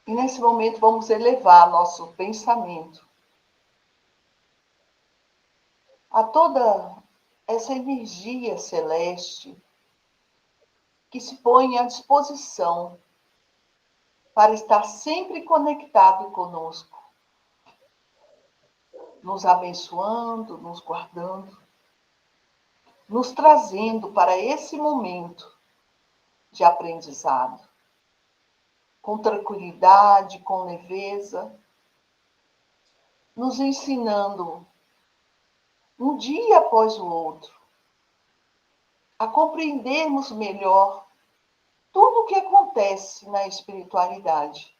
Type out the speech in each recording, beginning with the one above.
E nesse momento vamos elevar nosso pensamento a toda essa energia celeste que se põe à disposição para estar sempre conectado conosco, nos abençoando, nos guardando, nos trazendo para esse momento de aprendizado, com tranquilidade, com leveza, nos ensinando um dia após o outro a compreendermos melhor tudo o que acontece na espiritualidade.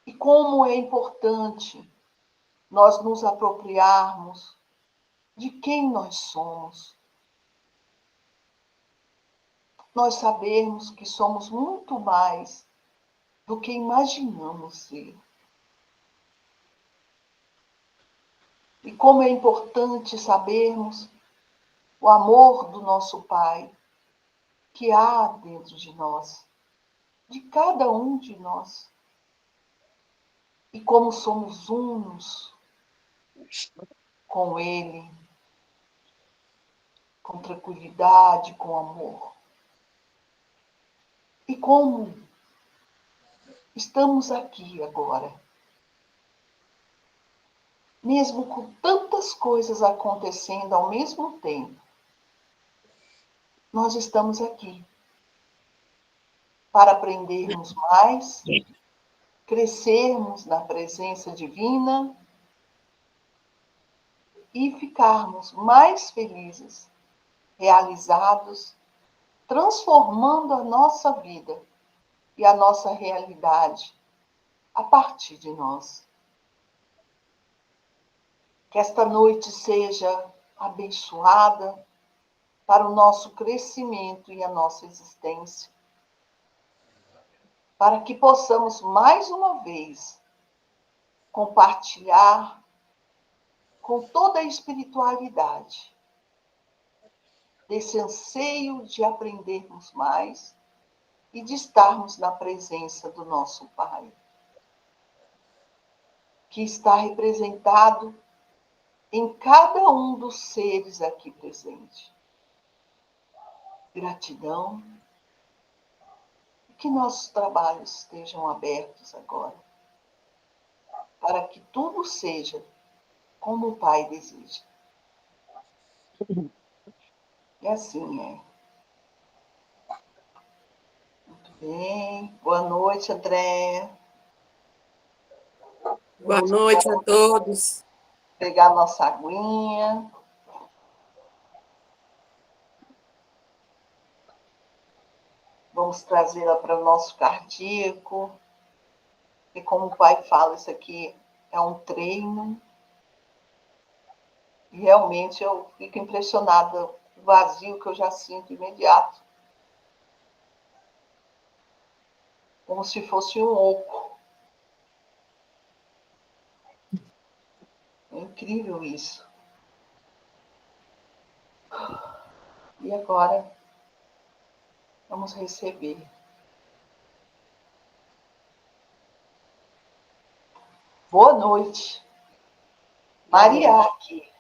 E como é importante nós nos apropriarmos de quem nós somos. Nós sabemos que somos muito mais do que imaginamos ser. E como é importante sabermos o amor do nosso Pai que há dentro de nós, de cada um de nós. E como somos unos com Ele, com tranquilidade, com amor. E como estamos aqui agora, mesmo com tantas coisas acontecendo ao mesmo tempo, nós estamos aqui para aprendermos mais, crescermos na presença divina e ficarmos mais felizes, realizados, transformando a nossa vida e a nossa realidade a partir de nós. Que esta noite seja abençoada para o nosso crescimento e a nossa existência, para que possamos mais uma vez compartilhar com toda a espiritualidade desse anseio de aprendermos mais e de estarmos na presença do nosso Pai, que está representado em cada um dos seres aqui presentes. Gratidão. Que nossos trabalhos estejam abertos agora, para que tudo seja como o Pai deseja. E assim é. Muito bem. Boa noite, Andréia. Boa noite a todos. Pegar nossa aguinha. Vamos trazê-la para o nosso cardíaco. E como o Pai fala, isso aqui é um treino. E realmente eu fico impressionada com o vazio que eu já sinto imediato. Como se fosse um oco. É incrível isso. E agora, vamos receber. Boa noite. Maria aqui.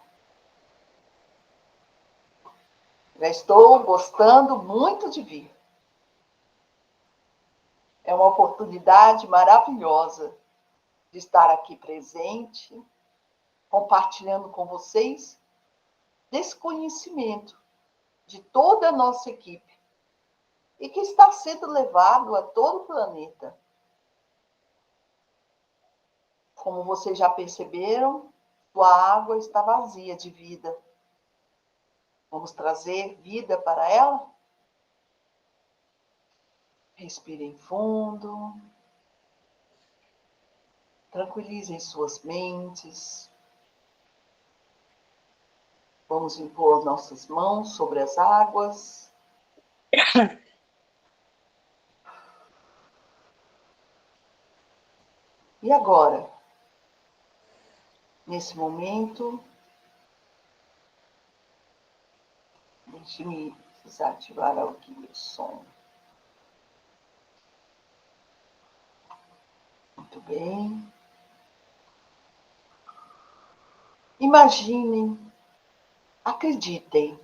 Já estou gostando muito de vir. É uma oportunidade maravilhosa de estar aqui presente, compartilhando com vocês desse conhecimento de toda a nossa equipe e que está sendo levado a todo o planeta. Como vocês já perceberam, sua água está vazia de vida. Vamos trazer vida para ela? Respirem fundo. Tranquilizem suas mentes. Vamos impor nossas mãos sobre as águas. E agora, nesse momento, deixe-me desativar aqui o som. Muito bem. Imaginem, acreditem,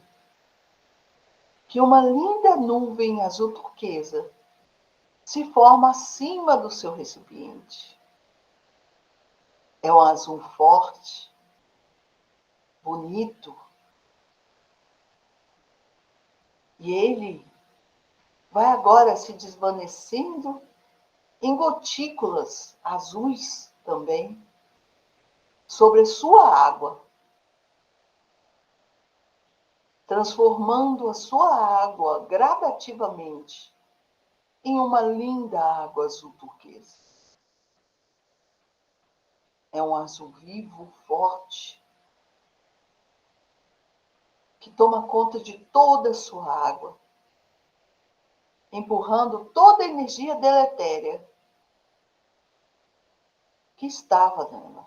que uma linda nuvem azul turquesa se forma acima do seu recipiente. É um azul forte, bonito, e ele vai agora se desvanecendo em gotículas azuis também sobre sua água, transformando a sua água gradativamente em uma linda água azul turquesa. É um azul vivo, forte, que toma conta de toda a sua água, empurrando toda a energia deletéria que estava nela.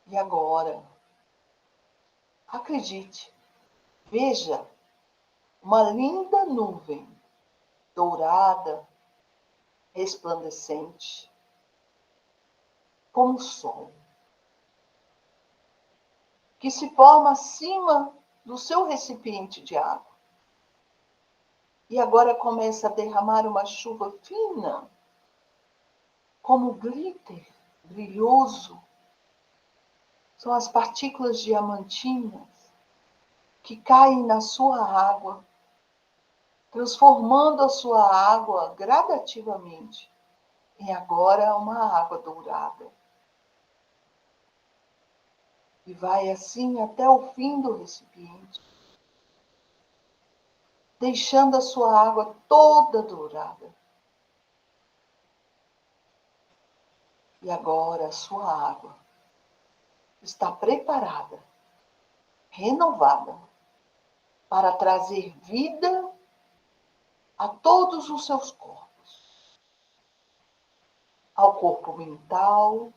E agora, acredite, veja uma linda nuvem dourada, resplandecente, como o sol, que se forma acima do seu recipiente de água. E agora começa a derramar uma chuva fina, como glitter, brilhoso. São as partículas diamantinas que caem na sua água, transformando a sua água gradativamente em agora uma água dourada. E vai assim até o fim do recipiente, deixando a sua água toda dourada. E agora a sua água está preparada, renovada, para trazer vida a todos os seus corpos. Ao corpo mental,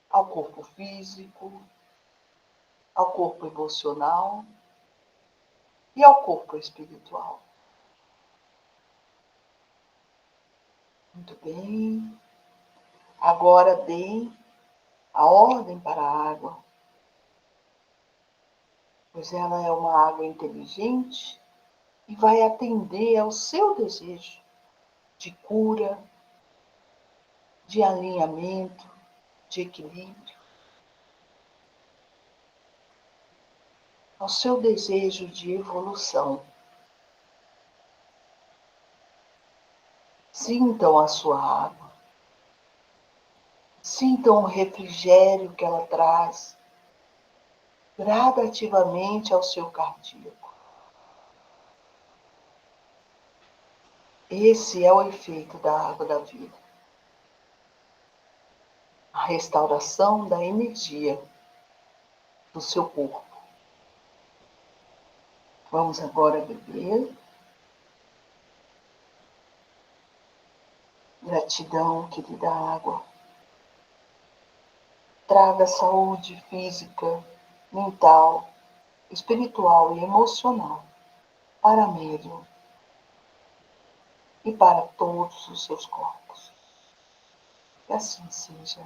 ao corpo físico, ao corpo emocional e ao corpo espiritual. Muito bem. Agora dê a ordem para a água, pois ela é uma água inteligente e vai atender ao seu desejo de cura, de alinhamento, de equilíbrio, ao seu desejo de evolução. Sintam a sua água. Sintam o refrigério que ela traz gradativamente ao seu cardíaco. Esse é o efeito da água da vida. A restauração da energia do seu corpo. Vamos agora beber. Gratidão, querida água. Traga saúde física, mental, espiritual e emocional para Miriam e para todos os seus corpos. Que assim seja.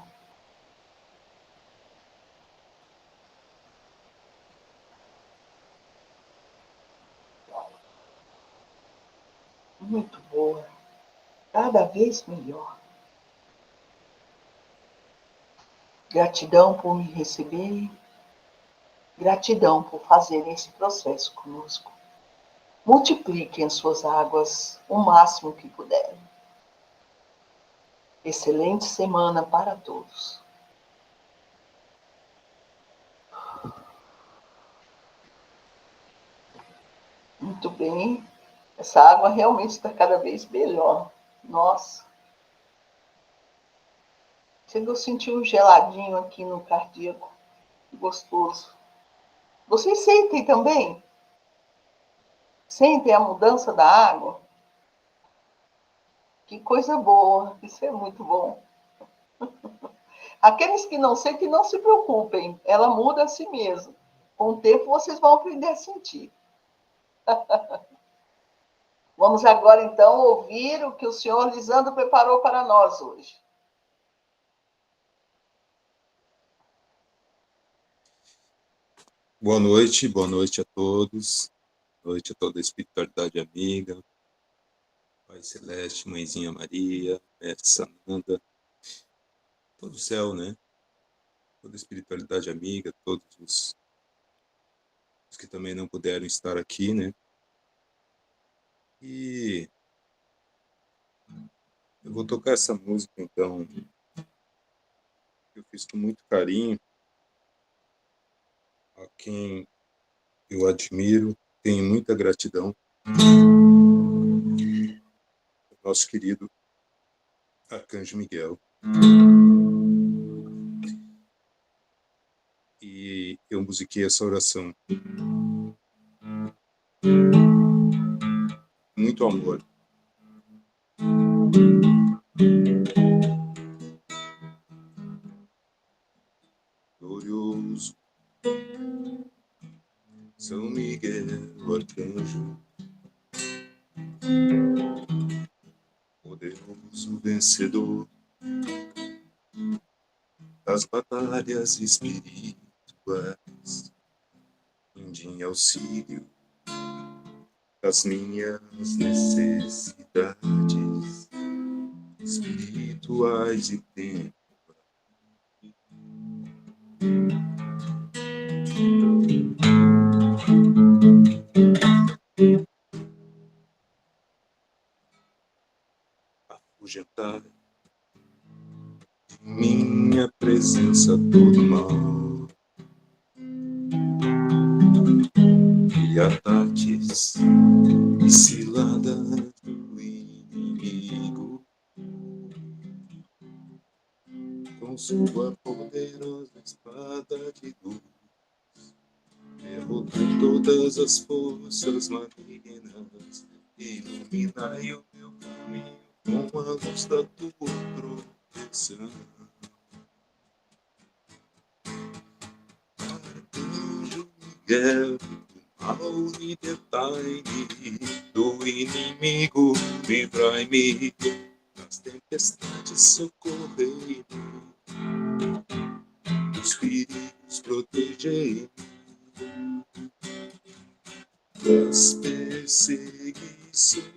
Muito boa. Cada vez melhor. Gratidão por me receber. Gratidão por fazer esse processo conosco. Multipliquem as suas águas o máximo que puderem. Excelente semana para todos. Muito bem. Essa água realmente está cada vez melhor. Nossa. Chegou a sentir um geladinho aqui no cardíaco. Gostoso. Vocês sentem também? Sentem a mudança da água? Que coisa boa. Isso é muito bom. Aqueles que não sentem, não se preocupem. Ela muda a si mesma. Com o tempo, vocês vão aprender a sentir. Vamos agora, então, ouvir o que o senhor Lisandro preparou para nós hoje. Boa noite a todos. Boa noite a toda a espiritualidade amiga. Pai Celeste, Mãezinha Maria, Mestre Sananda, todo o céu, né? Toda a espiritualidade amiga, todos os que também não puderam estar aqui, né? E eu vou tocar essa música, então, que eu fiz com muito carinho, a quem eu admiro, tenho muita gratidão, nosso querido Arcanjo Miguel. E eu musiquei essa oração. Muito amor. Glorioso São Miguel, o arcanjo, poderoso vencedor das batalhas espirituais, vinde em auxílio das minhas necessidades espirituais e temporais. Afugentai de minha presença todo mal e ataques e ciladas do inimigo, com sua poderosa espada de luz, derrotai todas as forças malignas, iluminai o meu caminho com a luz da tua proteção. Arcanjo Miguel, ao libertai-me do inimigo, livrai-me das tempestades, socorrei-me, dos perigos protegei-me, das perseguições.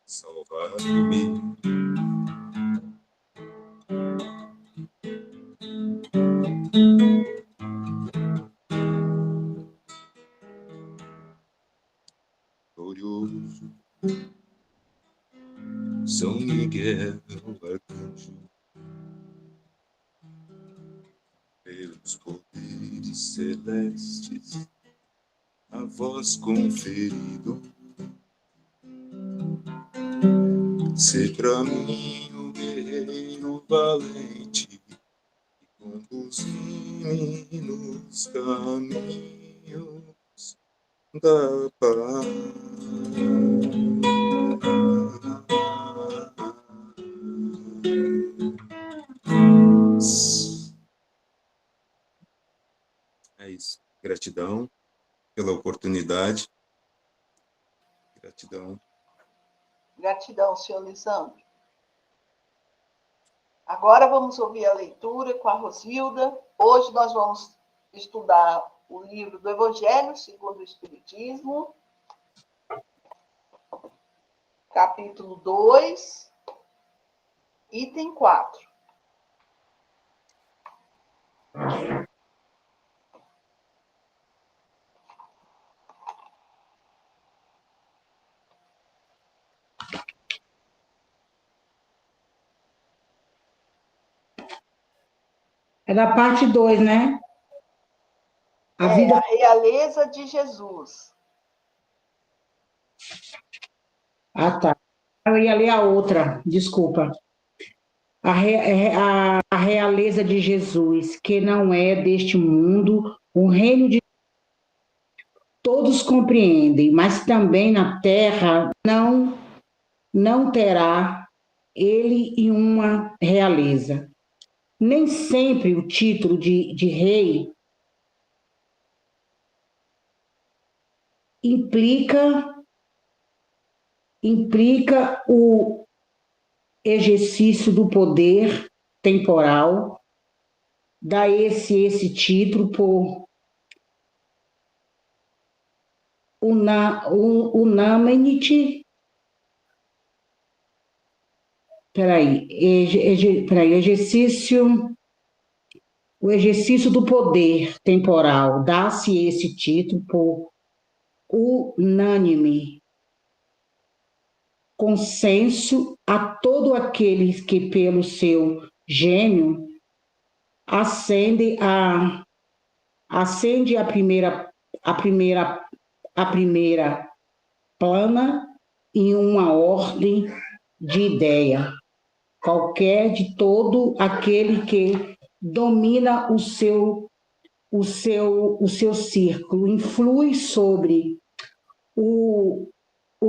Salvar-me. Glorioso São Miguel, arcanjo, pelos poderes celestes, a vós conferido, ser pra mim o guerreiro valente, e conduzir-me nos caminhos da paz. É isso. Gratidão pela oportunidade. Gratidão. Gratidão, senhor Lisandro. Agora vamos ouvir a leitura com a Rosilda. Hoje nós vamos estudar o livro do Evangelho segundo o Espiritismo, capítulo 2, item 4. É da parte 2, né? A vida... a realeza de Jesus. Ah, tá. Eu ia ler a outra, desculpa. A realeza de Jesus, que não é deste mundo, o reino de todos compreendem, mas também na terra não terá ele e uma realeza. Nem sempre o título de rei implica o exercício do poder temporal, dá esse título por unanimity. O exercício do poder temporal, dá-se esse título por unânime consenso a todo aquele que, pelo seu gênio, acende a primeira plana em uma ordem de ideia qualquer de todo aquele que domina o seu círculo, influi sobre o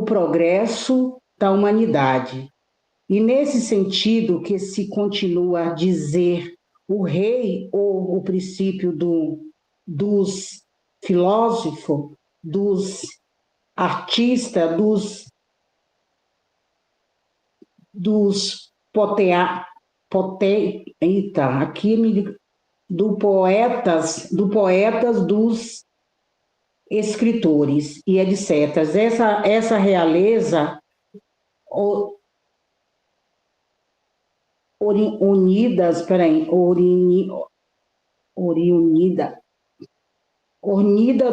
progresso da humanidade. E nesse sentido que se continua a dizer o rei ou o princípio dos filósofos, dos artistas, dos poetas, dos escritores e etc. Essa realeza unida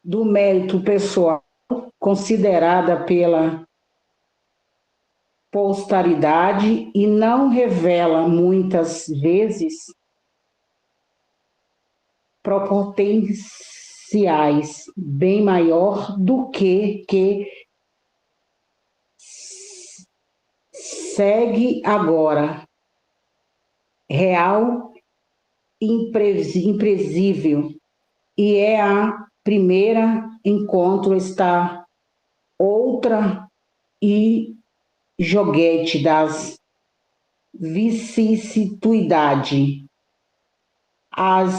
do mérito pessoal, considerada pela posteridade e não revela muitas vezes potenciais bem maior do que segue agora, real, imprevisível, e é a primeira encontro está outra e joguete das vicissituidade, as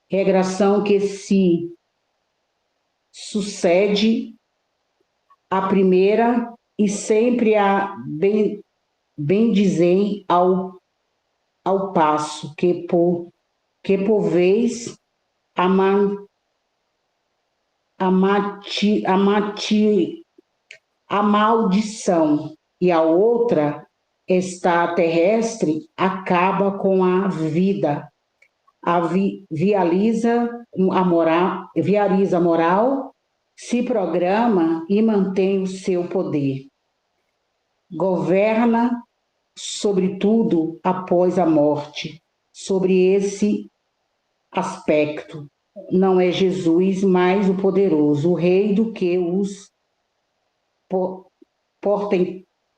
regração que se sucede a primeira e sempre a bem dizer ao passo que por vez a maldição e a outra está terrestre acaba com a vida, vializa a moral, se programa e mantém o seu poder. Governa, sobretudo, após a morte. Sobre esse aspecto, não é Jesus mais o poderoso, o rei do que os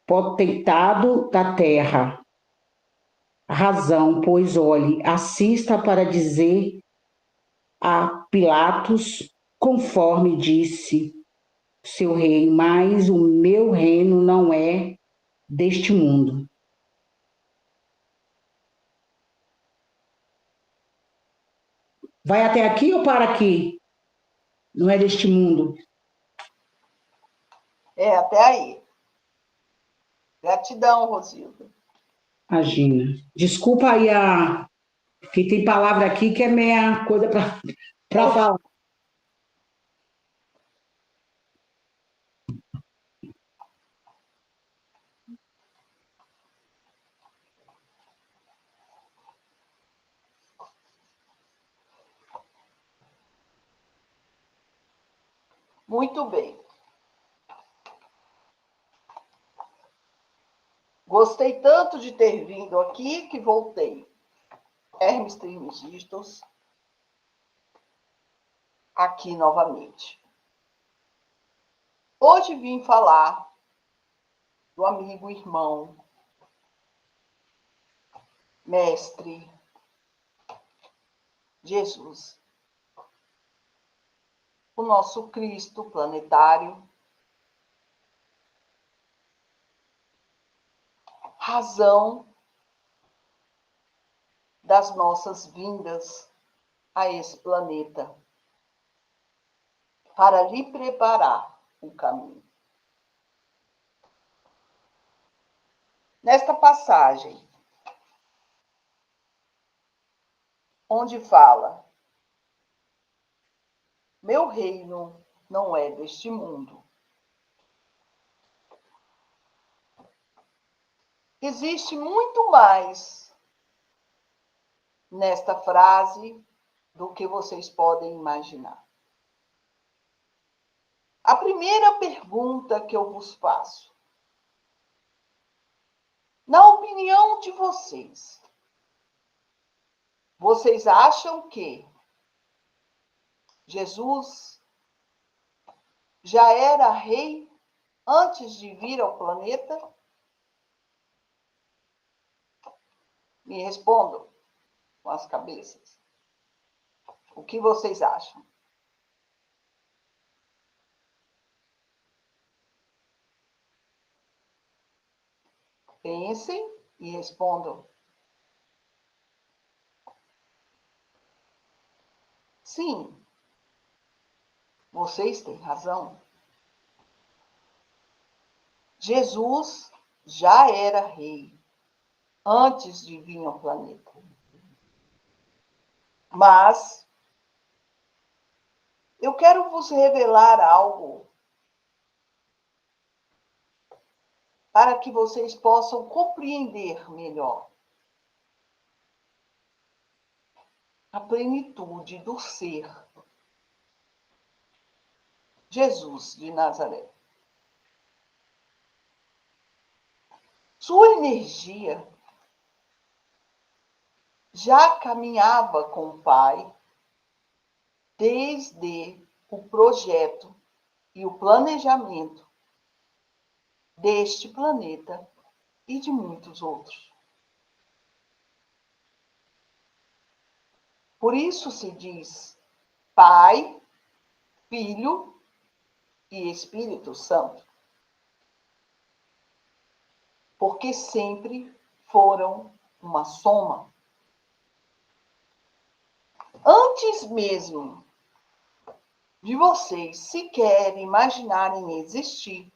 potentado da terra. Razão, pois olhe, assista para dizer a Pilatos, conforme disse seu rei, mas o meu reino não é deste mundo. Vai até aqui ou para aqui? Não é deste mundo. É, até aí. Gratidão, Rosilda. Imagina. Desculpa aí que tem palavra aqui que é meia coisa para falar. Muito bem. Gostei tanto de ter vindo aqui que voltei. Hermes Trismegistus, aqui novamente. Hoje vim falar do amigo, irmão, mestre, Jesus. O nosso Cristo planetário, razão das nossas vindas a esse planeta, para lhe preparar o caminho. Nesta passagem, onde fala: meu reino não é deste mundo. Existe muito mais nesta frase do que vocês podem imaginar. A primeira pergunta que eu vos faço: na opinião de vocês, vocês acham que Jesus já era rei antes de vir ao planeta? Me respondam com as cabeças. O que vocês acham? Pensem e respondam. Sim, vocês têm razão. Jesus já era rei antes de vir ao planeta. Mas eu quero vos revelar algo para que vocês possam compreender melhor a plenitude do ser Jesus de Nazaré. Sua energia já caminhava com o Pai desde o projeto e o planejamento deste planeta e de muitos outros. Por isso se diz Pai, Filho e Espírito Santo. Porque sempre foram uma soma. Antes mesmo de vocês sequer imaginarem existir,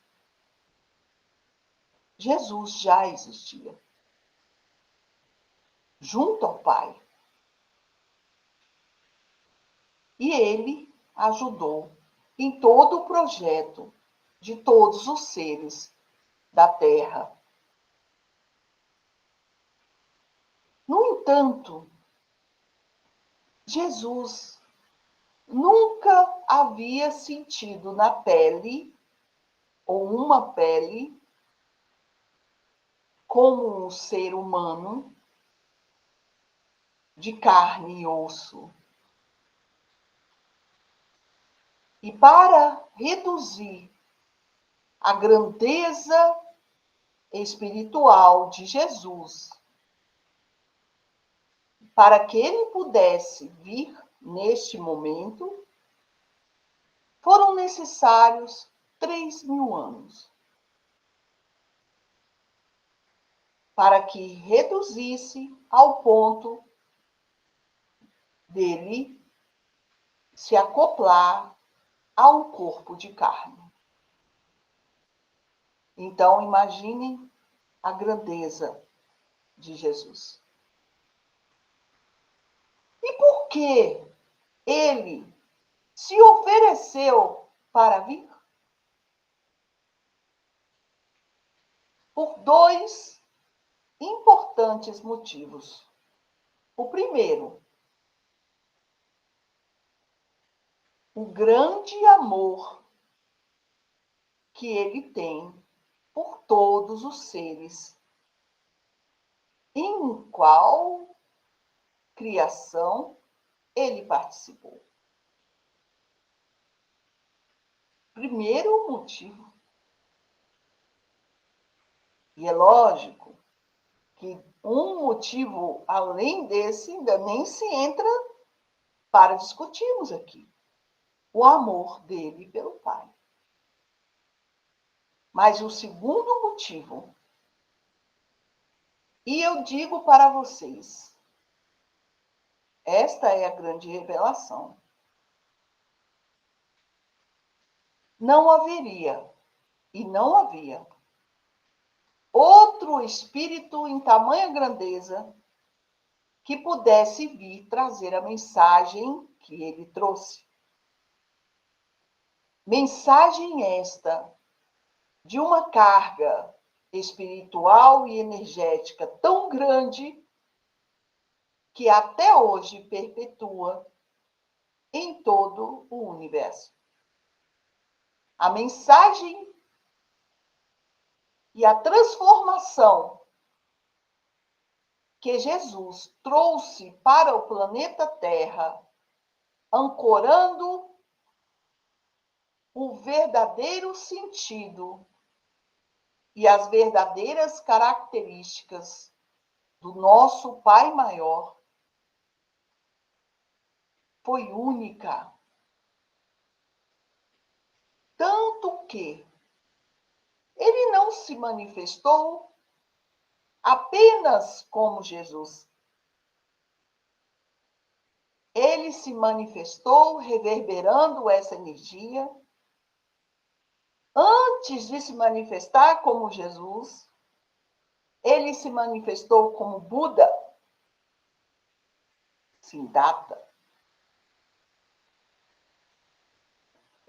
Jesus já existia, junto ao Pai. E ele ajudou em todo o projeto de todos os seres da Terra. No entanto, Jesus nunca havia sentido na pele, ou uma pele, como um ser humano, de carne e osso. E para reduzir a grandeza espiritual de Jesus, para que ele pudesse vir neste momento, foram necessários 3.000 anos para que reduzisse ao ponto dele se acoplar a um corpo de carne. Então, imaginem a grandeza de Jesus. E por que ele se ofereceu para vir? Por 2 importantes motivos. O primeiro, o grande amor que ele tem por todos os seres, em qual criação ele participou. Primeiro motivo. E é lógico que um motivo além desse ainda nem se entra para discutirmos aqui. O amor dele pelo Pai. Mas o segundo motivo, e eu digo para vocês, Esta é a grande revelação. Não haveria, e não havia, outro espírito em tamanha grandeza que pudesse vir trazer a mensagem que ele trouxe. Mensagem esta de uma carga espiritual e energética tão grande que até hoje perpetua em todo o universo. A mensagem e a transformação que Jesus trouxe para o planeta Terra, ancorando o verdadeiro sentido e as verdadeiras características do nosso Pai Maior, foi única. Tanto que ele não se manifestou apenas como Jesus. Ele se manifestou reverberando essa energia. Antes de se manifestar como Jesus, ele se manifestou como Buda, Siddhartha.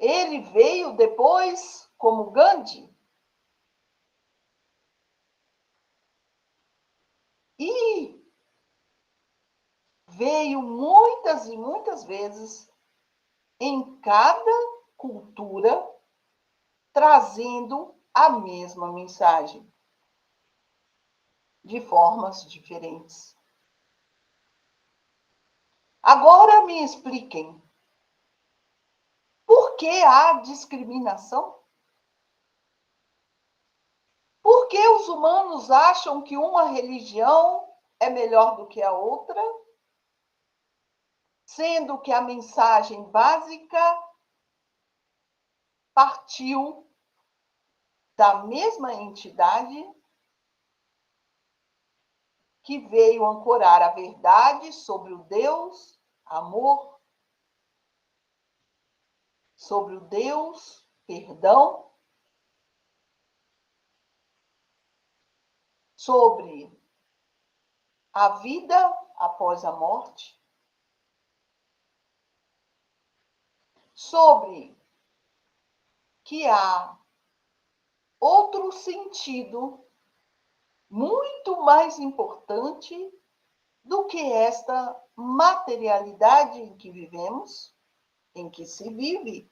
Ele veio depois como Gandhi. E veio muitas e muitas vezes em cada cultura trazendo a mesma mensagem, de formas diferentes. Agora me expliquem, por que há discriminação? Por que os humanos acham que uma religião é melhor do que a outra, sendo que a mensagem básica partiu da mesma entidade que veio ancorar a verdade sobre o Deus amor, sobre o Deus perdão, sobre a vida após a morte, sobre que há outro sentido muito mais importante do que esta materialidade em que vivemos, em que se vive.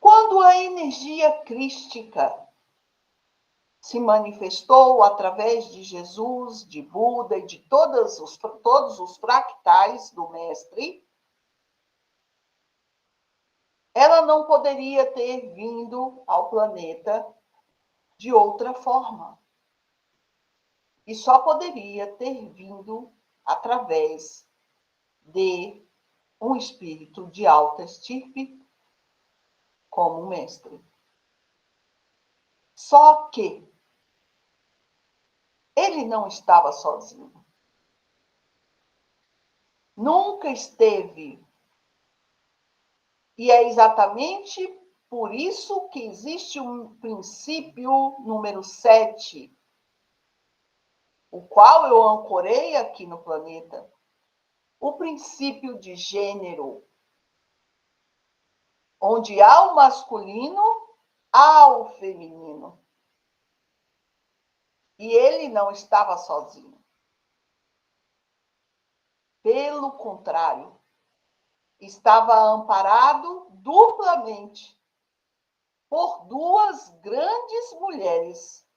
Quando a energia crística se manifestou através de Jesus, de Buda e de todos os fractais do Mestre, ela não poderia ter vindo ao planeta de outra forma. E só poderia ter vindo através de um espírito de alta estirpe como mestre. Só que ele não estava sozinho. Nunca esteve. E é exatamente por isso que existe um princípio número 7, o qual eu ancorei aqui no planeta, o princípio de gênero, onde há o masculino, há o feminino. E ele não estava sozinho. Pelo contrário, estava amparado duplamente por duas grandes mulheres,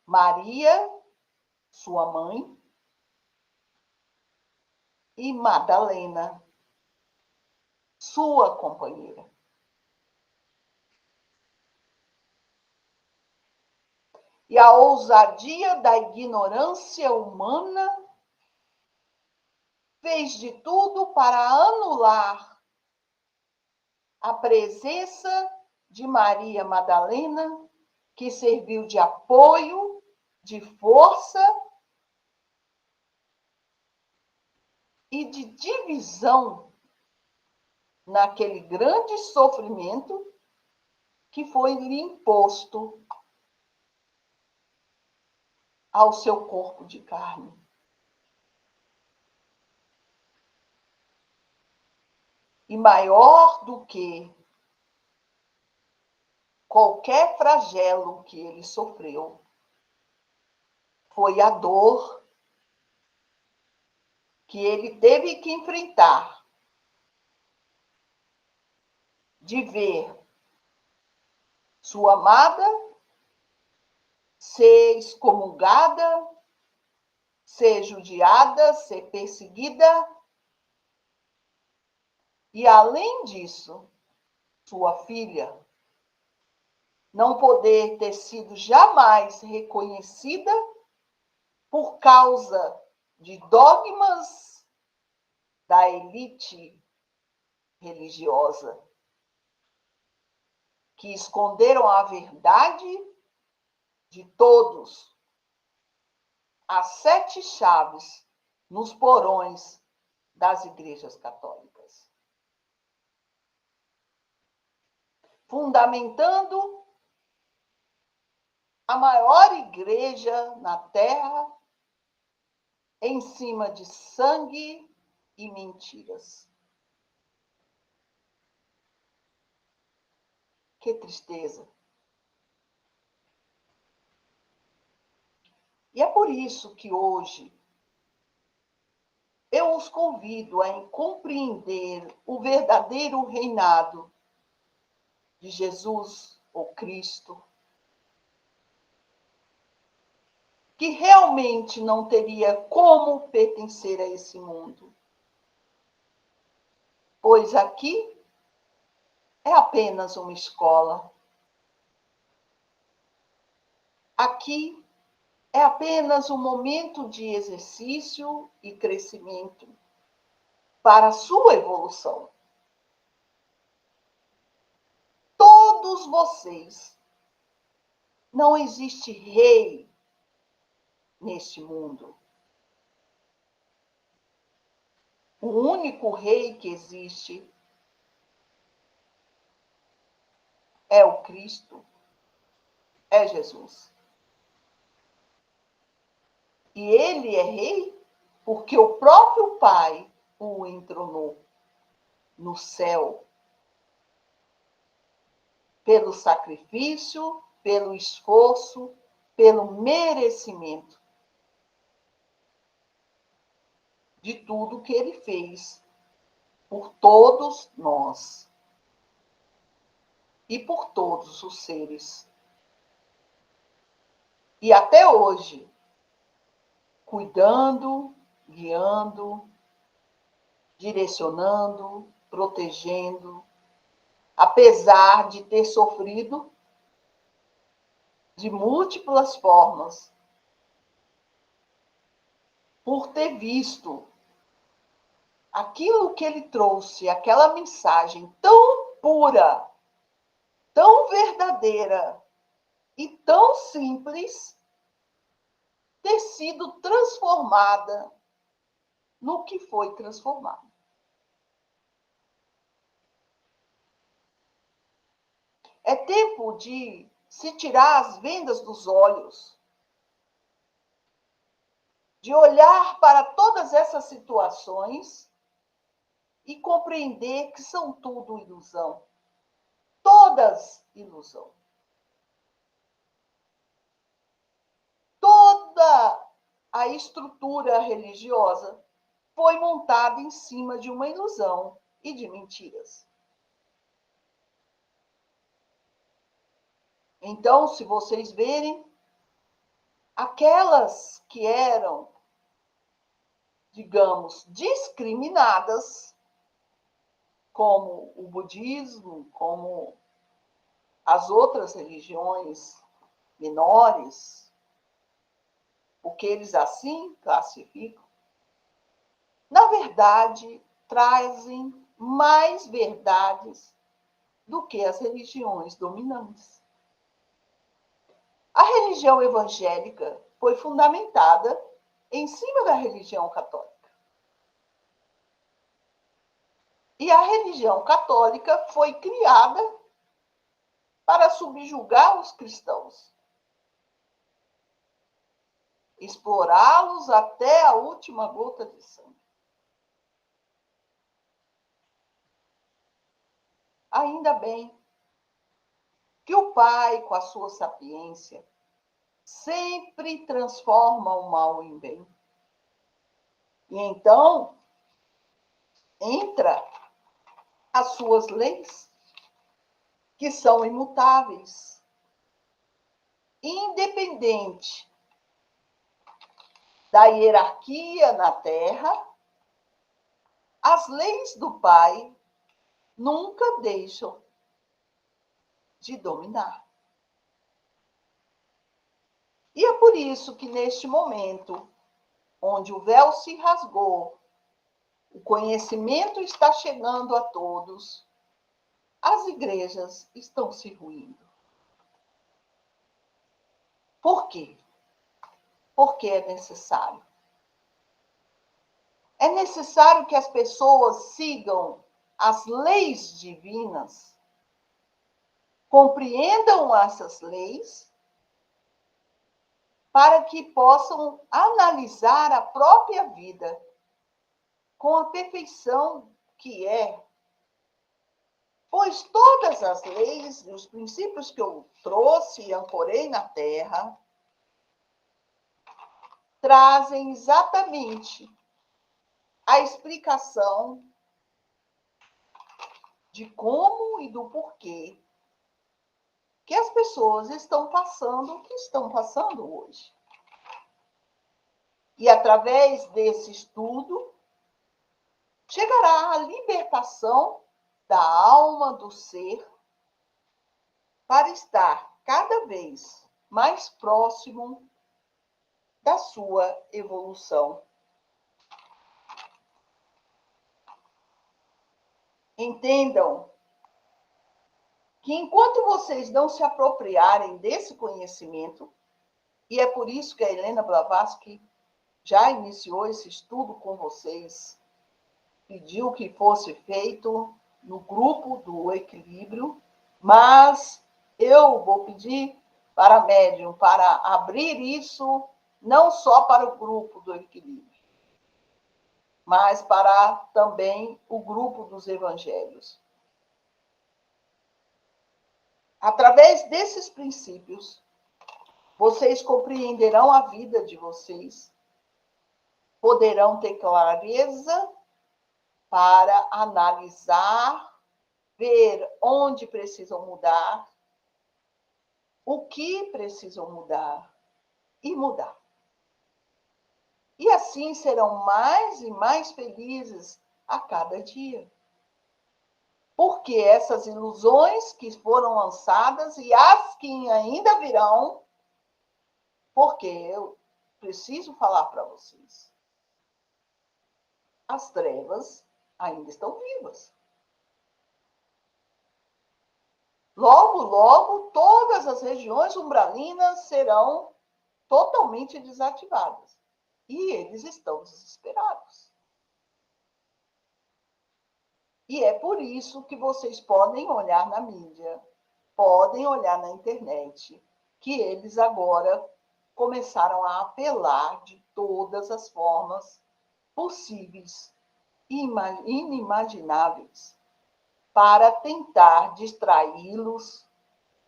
Maria, sua mãe, e Madalena, sua companheira. E a ousadia da ignorância humana fez de tudo para anular a presença de Maria Madalena, que serviu de apoio, de força e de divisão naquele grande sofrimento que foi lhe imposto ao seu corpo de carne. E maior do que qualquer flagelo que ele sofreu foi a dor que ele teve que enfrentar de ver sua amada ser excomungada, ser judiada, ser perseguida. E, além disso, sua filha não poder ter sido jamais reconhecida por causa de dogmas da elite religiosa, que esconderam a verdade de todos, as 7 chaves nos porões das igrejas católicas. Fundamentando a maior igreja na Terra em cima de sangue e mentiras. Que tristeza. E é por isso que hoje eu os convido a compreender o verdadeiro reinado de Jesus, o Cristo, que realmente não teria como pertencer a esse mundo, pois aqui é apenas uma escola. Aqui é apenas um momento de exercício e crescimento para a sua evolução. Todos vocês, não existe rei neste mundo. O único rei que existe é o Cristo, é Jesus. E ele é rei porque o próprio Pai o entronou no céu, pelo sacrifício, pelo esforço, pelo merecimento de tudo que ele fez por todos nós e por todos os seres. E até hoje, cuidando, guiando, direcionando, protegendo, apesar de ter sofrido de múltiplas formas, por ter visto aquilo que ele trouxe, aquela mensagem tão pura, tão verdadeira e tão simples, ter sido transformada no que foi transformado. É tempo de se tirar as vendas dos olhos, de olhar para todas essas situações e compreender que são tudo ilusão. Todas ilusão. Toda a estrutura religiosa foi montada em cima de uma ilusão e de mentiras. Então, se vocês verem, aquelas que eram, digamos, discriminadas, como o budismo, como as outras religiões menores, porque eles assim classificam, na verdade, trazem mais verdades do que as religiões dominantes. A religião evangélica foi fundamentada em cima da religião católica. E a religião católica foi criada para subjugar os cristãos, explorá-los até a última gota de sangue. Ainda bem que o Pai, com a sua sapiência, sempre transforma o mal em bem. E então, entra as suas leis, que são imutáveis, independente da hierarquia na Terra, as leis do Pai nunca deixam de dominar. E é por isso que, neste momento, onde o véu se rasgou, o conhecimento está chegando a todos, as igrejas estão se ruindo. Por quê? Porque é necessário. É necessário que as pessoas sigam as leis divinas, compreendam essas leis, para que possam analisar a própria vida com a perfeição que é. Pois todas as leis e os princípios que eu trouxe e ancorei na Terra trazem exatamente a explicação de como e do porquê que as pessoas estão passando o que estão passando hoje. E através desse estudo, chegará a libertação da alma do ser para estar cada vez mais próximo da sua evolução. Entendam que enquanto vocês não se apropriarem desse conhecimento, e é por isso que a Helena Blavatsky já iniciou esse estudo com vocês, pediu que fosse feito no grupo do equilíbrio, mas eu vou pedir para a médium para abrir isso não só para o grupo do equilíbrio, mas para também o grupo dos evangelhos. Através desses princípios, vocês compreenderão a vida de vocês, poderão ter clareza para analisar, ver onde precisam mudar, o que precisam mudar e mudar. E assim serão mais e mais felizes a cada dia. Porque essas ilusões que foram lançadas e as que ainda virão, porque eu preciso falar para vocês, as trevas ainda estão vivas. Logo, logo, todas as regiões umbralinas serão totalmente desativadas. E eles estão desesperados. E é por isso que vocês podem olhar na mídia, podem olhar na internet, que eles agora começaram a apelar de todas as formas possíveis e inimagináveis para tentar distraí-los,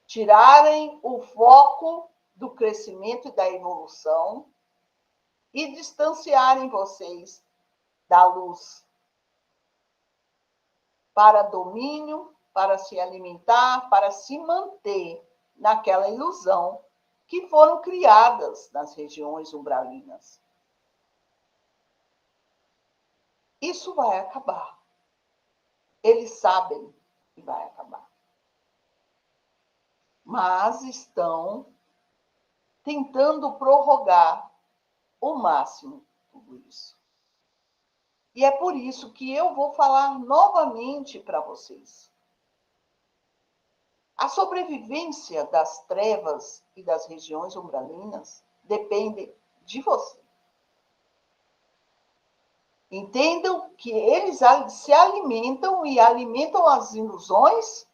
tirarem o foco do crescimento e da evolução e distanciarem vocês da luz para domínio, para se alimentar, para se manter naquela ilusão que foram criadas nas regiões umbralinas. Isso vai acabar. Eles sabem que vai acabar. Mas estão tentando prorrogar o máximo tudo isso. E é por isso que eu vou falar novamente para vocês. A sobrevivência das trevas e das regiões umbralinas depende de você. Entendam que eles se alimentam e alimentam as ilusões,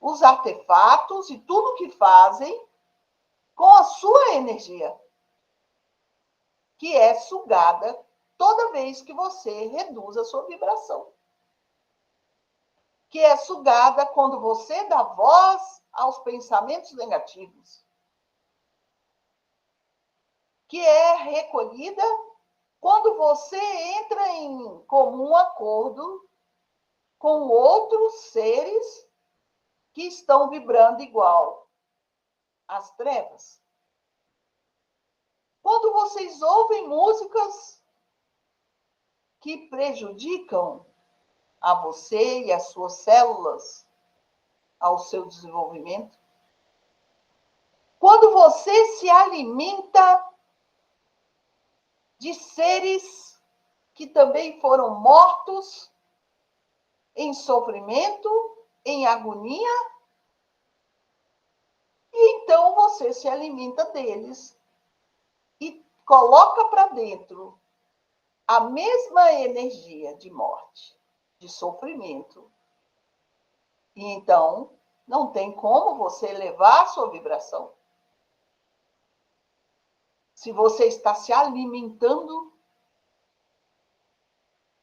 os artefatos e tudo que fazem com a sua energia, que é sugada toda vez que você reduz a sua vibração. Que é sugada quando você dá voz aos pensamentos negativos. Que é recolhida quando você entra em comum acordo com outros seres que estão vibrando igual às trevas. Quando vocês ouvem músicas que prejudicam a você e as suas células ao seu desenvolvimento. Quando você se alimenta de seres que também foram mortos em sofrimento, em agonia, e então você se alimenta deles e coloca para dentro a mesma energia de morte, de sofrimento. E então não tem como você elevar a sua vibração. Se você está se alimentando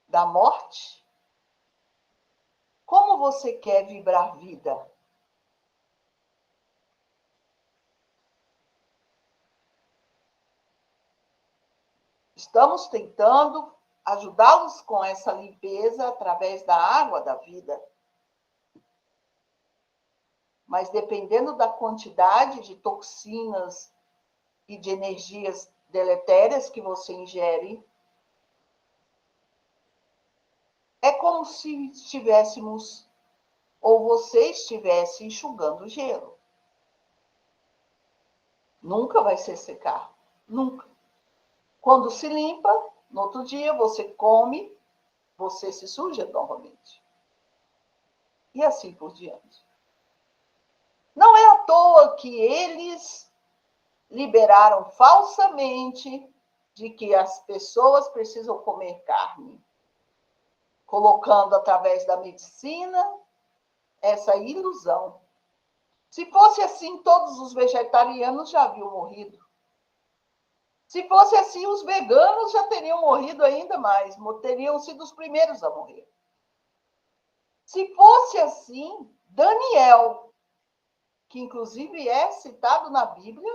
da morte, como você quer vibrar vida? Estamos tentando ajudá-los com essa limpeza através da água da vida. Mas dependendo da quantidade de toxinas e de energias deletérias que você ingere, é como se estivéssemos, ou você estivesse enxugando gelo. Nunca vai se secar, nunca. Quando se limpa, no outro dia você come, você se suja novamente. E assim por diante. Não é à toa que eles liberaram falsamente de que as pessoas precisam comer carne, colocando através da medicina essa ilusão. Se fosse assim, todos os vegetarianos já haviam morrido. Se fosse assim, os veganos já teriam morrido ainda mais, teriam sido os primeiros a morrer. Se fosse assim, Daniel, que inclusive é citado na Bíblia,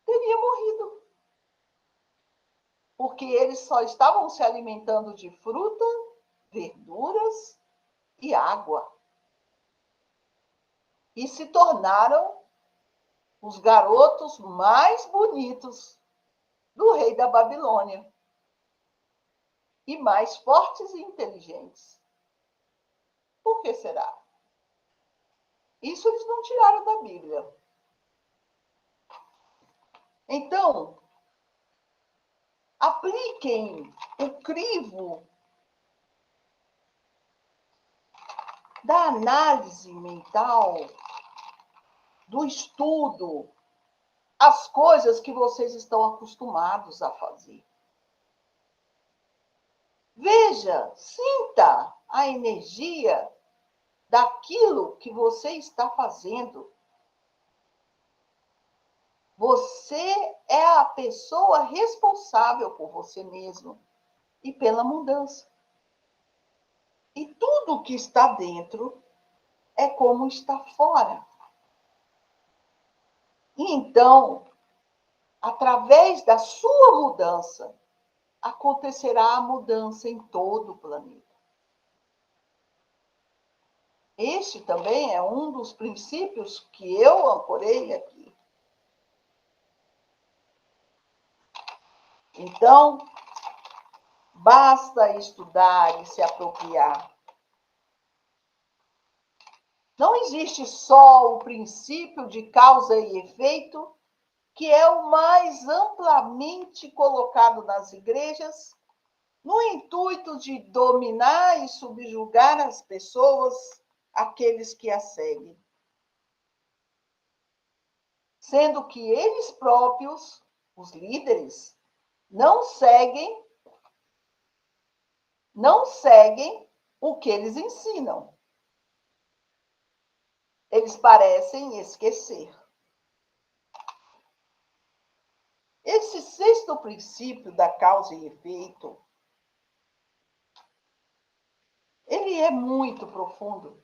teria morrido. Porque eles só estavam se alimentando de fruta, verduras e água. E se tornaram os garotos mais bonitos do rei da Babilônia. E mais fortes e inteligentes. Por que será? Isso eles não tiraram da Bíblia. Então, apliquem o crivo da análise mental, do estudo, as coisas que vocês estão acostumados a fazer. Veja, sinta a energia daquilo que você está fazendo. Você é a pessoa responsável por você mesmo e pela mudança. E tudo que está dentro é como está fora. E então, através da sua mudança, acontecerá a mudança em todo o planeta. Este também é um dos princípios que eu ancorei aqui. Então, basta estudar e se apropriar. Não existe só o princípio de causa e efeito, que é o mais amplamente colocado nas igrejas, no intuito de dominar e subjugar as pessoas aqueles que a seguem, sendo que eles próprios, os líderes, não seguem o que eles ensinam. Eles parecem esquecer. Esse sexto princípio da causa e efeito, ele é muito profundo,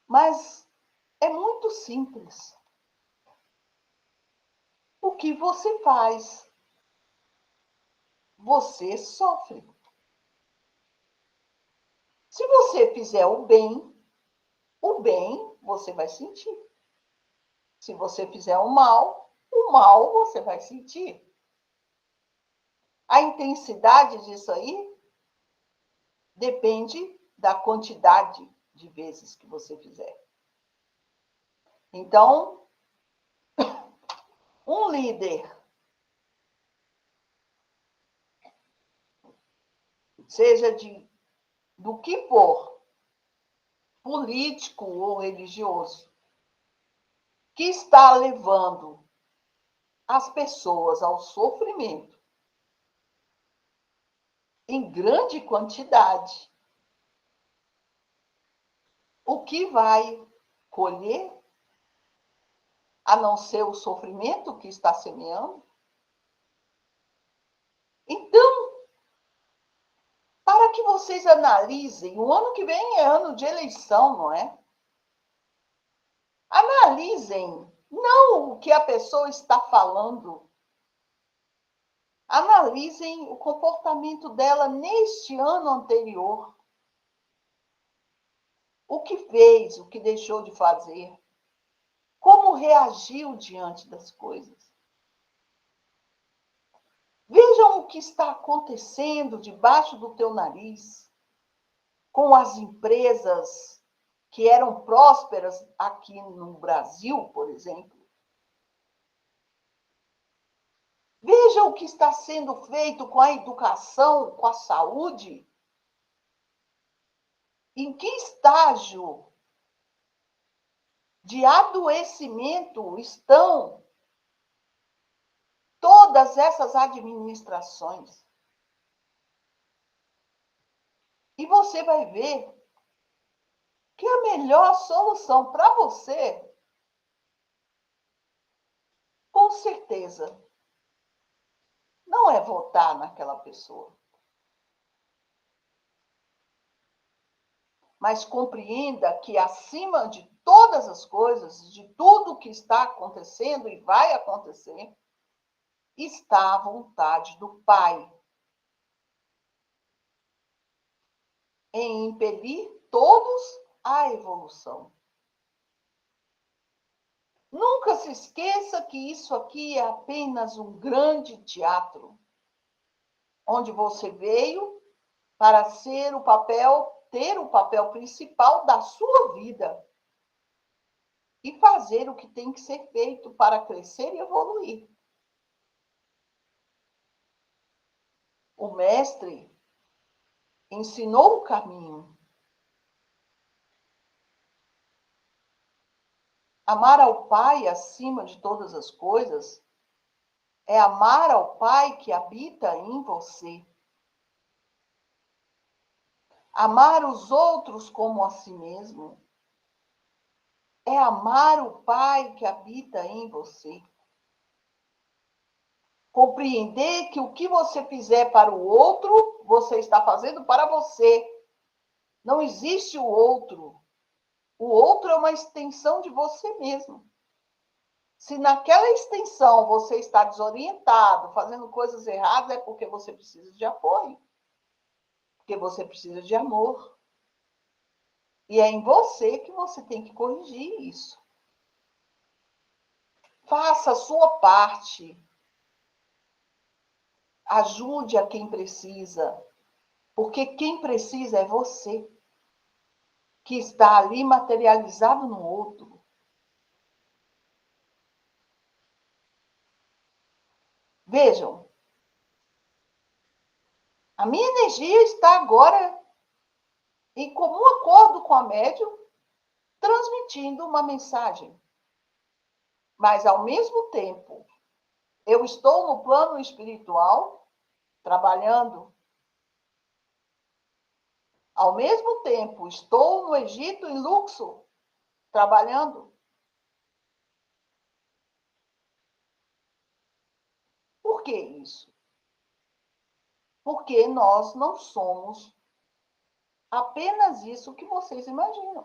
mas é muito simples. O que você faz, você sofre. Se você fizer o bem você vai sentir. Se você fizer o mal você vai sentir. A intensidade disso aí depende da quantidade de vezes que você fizer. Então, um líder, seja do que for, político ou religioso, que está levando as pessoas ao sofrimento em grande quantidade, o que vai colher, a não ser o sofrimento que está semeando? Então, para que vocês analisem, o ano que vem é ano de eleição, não é? Analisem não o que a pessoa está falando, analisem o comportamento dela neste ano anterior. O que fez, o que deixou de fazer, como reagiu diante das coisas. Vejam o que está acontecendo debaixo do teu nariz com as empresas que eram prósperas aqui no Brasil, por exemplo. Veja o que está sendo feito com a educação, com a saúde. Em que estágio de adoecimento estão todas essas administrações? E você vai ver que a melhor solução para você, com certeza, não é votar naquela pessoa. Mas compreenda que, acima de todas as coisas, de tudo que está acontecendo e vai acontecer, está a vontade do Pai em impelir todos à evolução. Nunca se esqueça que isso aqui é apenas um grande teatro, onde você veio para ter o papel principal da sua vida e fazer o que tem que ser feito para crescer e evoluir. O mestre ensinou o caminho. Amar ao Pai acima de todas as coisas é amar ao Pai que habita em você. Amar os outros como a si mesmo é amar o Pai que habita em você. Compreender que o que você fizer para o outro, você está fazendo para você. Não existe o outro. O outro é uma extensão de você mesmo. Se naquela extensão você está desorientado, fazendo coisas erradas, é porque você precisa de apoio. Porque você precisa de amor. E é em você que você tem que corrigir isso. Faça a sua parte. Ajude a quem precisa. Porque quem precisa é você, que está ali materializado no outro. Vejam, a minha energia está agora em comum acordo com a médium, transmitindo uma mensagem. Mas, ao mesmo tempo, eu estou no plano espiritual, trabalhando. Ao mesmo tempo, estou no Egito, em Luxor, trabalhando. Por que isso? Porque nós não somos apenas isso que vocês imaginam.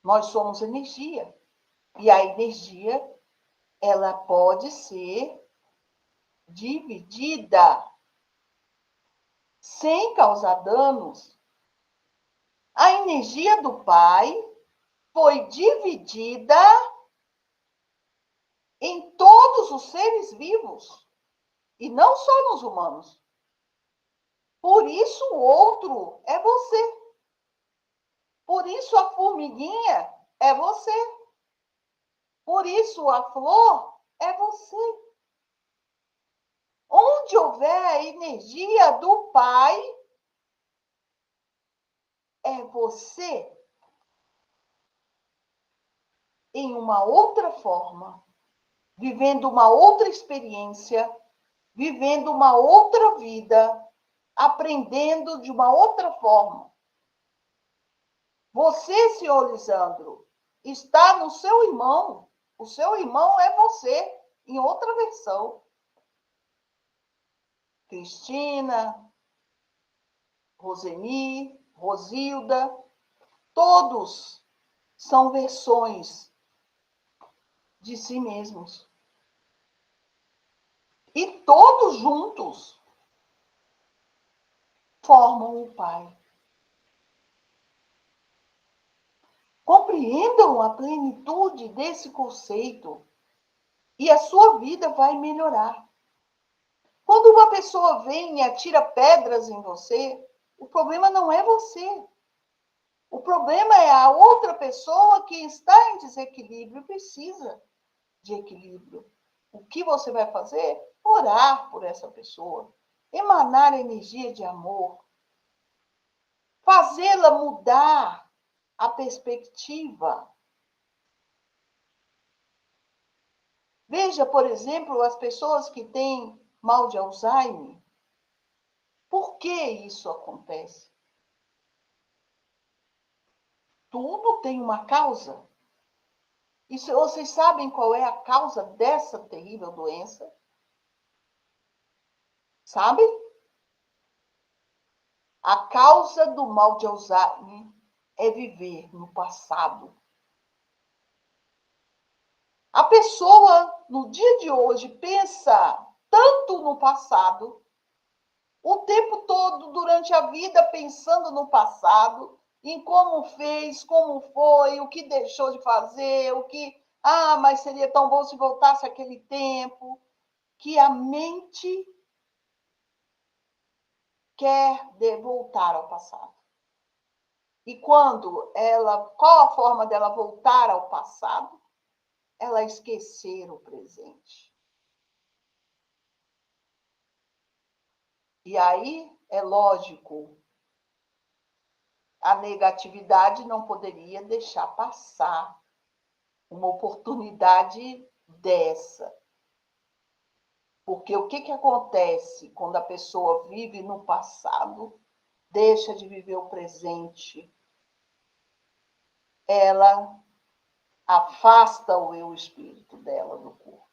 Nós somos energia. E a energia, ela pode ser dividida sem causar danos. A energia do Pai foi dividida em todos os seres vivos, e não só nos humanos. Por isso o outro é você. Por isso a formiguinha é você. Por isso a flor é você. Onde houver a energia do Pai, é você em uma outra forma, vivendo uma outra experiência, vivendo uma outra vida, aprendendo de uma outra forma. Você, senhor Lisandro, está no seu irmão. O seu irmão é você, em outra versão. Cristina, Roseni, Rosilda, todos são versões de si mesmos. E todos juntos formam o Pai. Compreendam a plenitude desse conceito e a sua vida vai melhorar. Quando uma pessoa vem e atira pedras em você, o problema não é você. O problema é a outra pessoa que está em desequilíbrio e precisa de equilíbrio. O que você vai fazer? Orar por essa pessoa. Emanar energia de amor. Fazê-la mudar a perspectiva. Veja, por exemplo, as pessoas que têm mal de Alzheimer. Por que isso acontece? Tudo tem uma causa. E vocês sabem qual é a causa dessa terrível doença? Sabem? A causa do mal de Alzheimer é viver no passado. A pessoa, no dia de hoje, pensa tanto no passado, o tempo todo, durante a vida, pensando no passado, em como fez, como foi, o que deixou de fazer, o que... Ah, mas seria tão bom se voltasse aquele tempo, que a mente quer voltar ao passado. E quando ela... Qual a forma dela voltar ao passado? Ela esquecer o presente. E aí, é lógico, a negatividade não poderia deixar passar uma oportunidade dessa. Porque o que acontece quando a pessoa vive no passado, deixa de viver o presente? Ela afasta o eu espírito dela do corpo.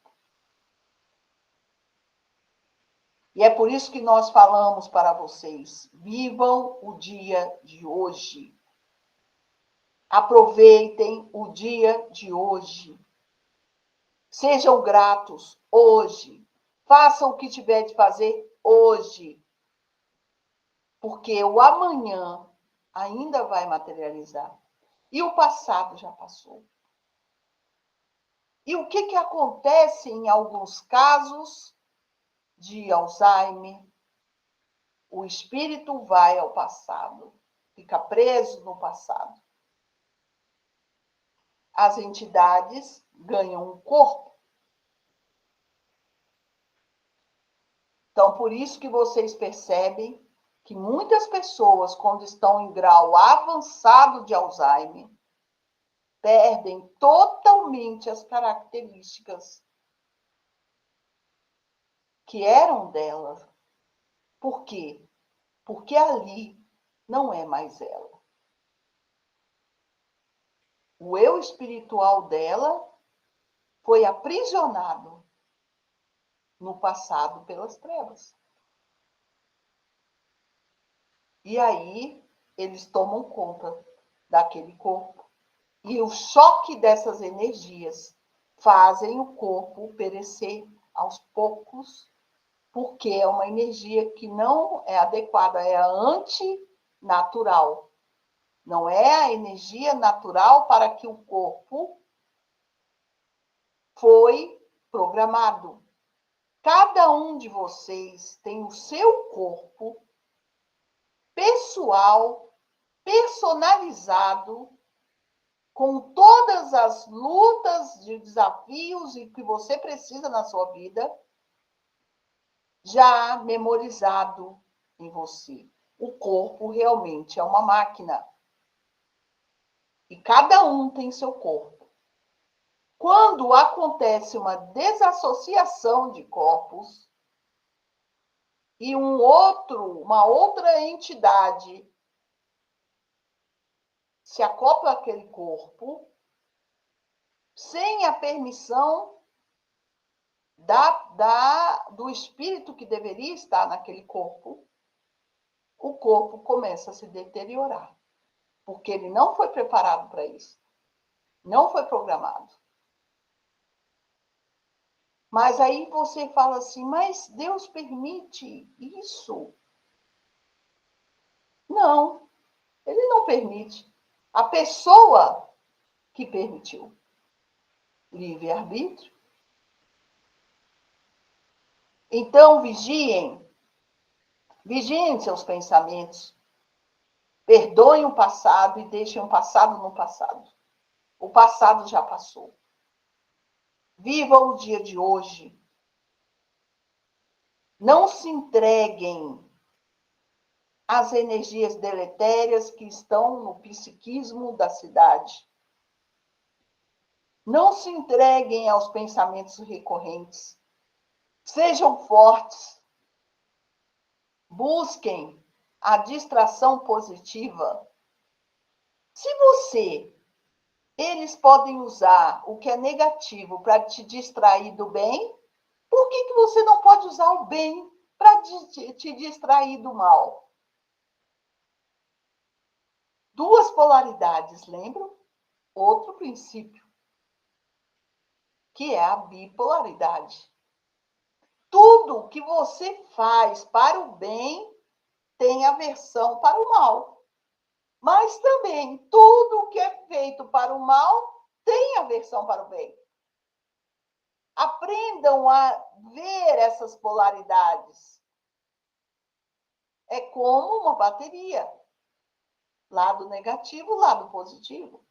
E é por isso que nós falamos para vocês, vivam o dia de hoje. Aproveitem o dia de hoje. Sejam gratos hoje. Façam o que tiver de fazer hoje. Porque o amanhã ainda vai materializar. E o passado já passou. E o que acontece em alguns casos de Alzheimer? O espírito vai ao passado, fica preso no passado. As entidades ganham um corpo. Então, por isso que vocês percebem que muitas pessoas, quando estão em grau avançado de Alzheimer, perdem totalmente as características que eram dela. Por quê? Porque ali não é mais ela. O eu espiritual dela foi aprisionado no passado pelas trevas. E aí eles tomam conta daquele corpo. E o choque dessas energias fazem o corpo perecer aos poucos, porque é uma energia que não é adequada, é a antinatural. Não é a energia natural para que o corpo foi programado. Cada um de vocês tem o seu corpo pessoal, personalizado, com todas as lutas de desafios e que você precisa na sua vida, já memorizado em você. O corpo realmente é uma máquina. E cada um tem seu corpo. Quando acontece uma desassociação de corpos e uma outra entidade se acopla àquele corpo, sem a permissão do espírito que deveria estar naquele corpo, o corpo começa a se deteriorar. Porque ele não foi preparado para isso. Não foi programado. Mas aí você fala assim, mas Deus permite isso? Não, ele não permite. A pessoa que permitiu. Livre-arbítrio. Então, vigiem seus pensamentos. Perdoem o passado e deixem o passado no passado. O passado já passou. Vivam o dia de hoje. Não se entreguem às energias deletérias que estão no psiquismo da cidade. Não se entreguem aos pensamentos recorrentes. Sejam fortes. Busquem a distração positiva. Se eles podem usar o que é negativo para te distrair do bem, por que você não pode usar o bem para te distrair do mal? Duas polaridades, lembram? Outro princípio, que é a bipolaridade. Tudo que você faz para o bem tem aversão para o mal. Mas também tudo que é feito para o mal tem aversão para o bem. Aprendam a ver essas polaridades. É como uma bateria. Lado negativo, lado positivo.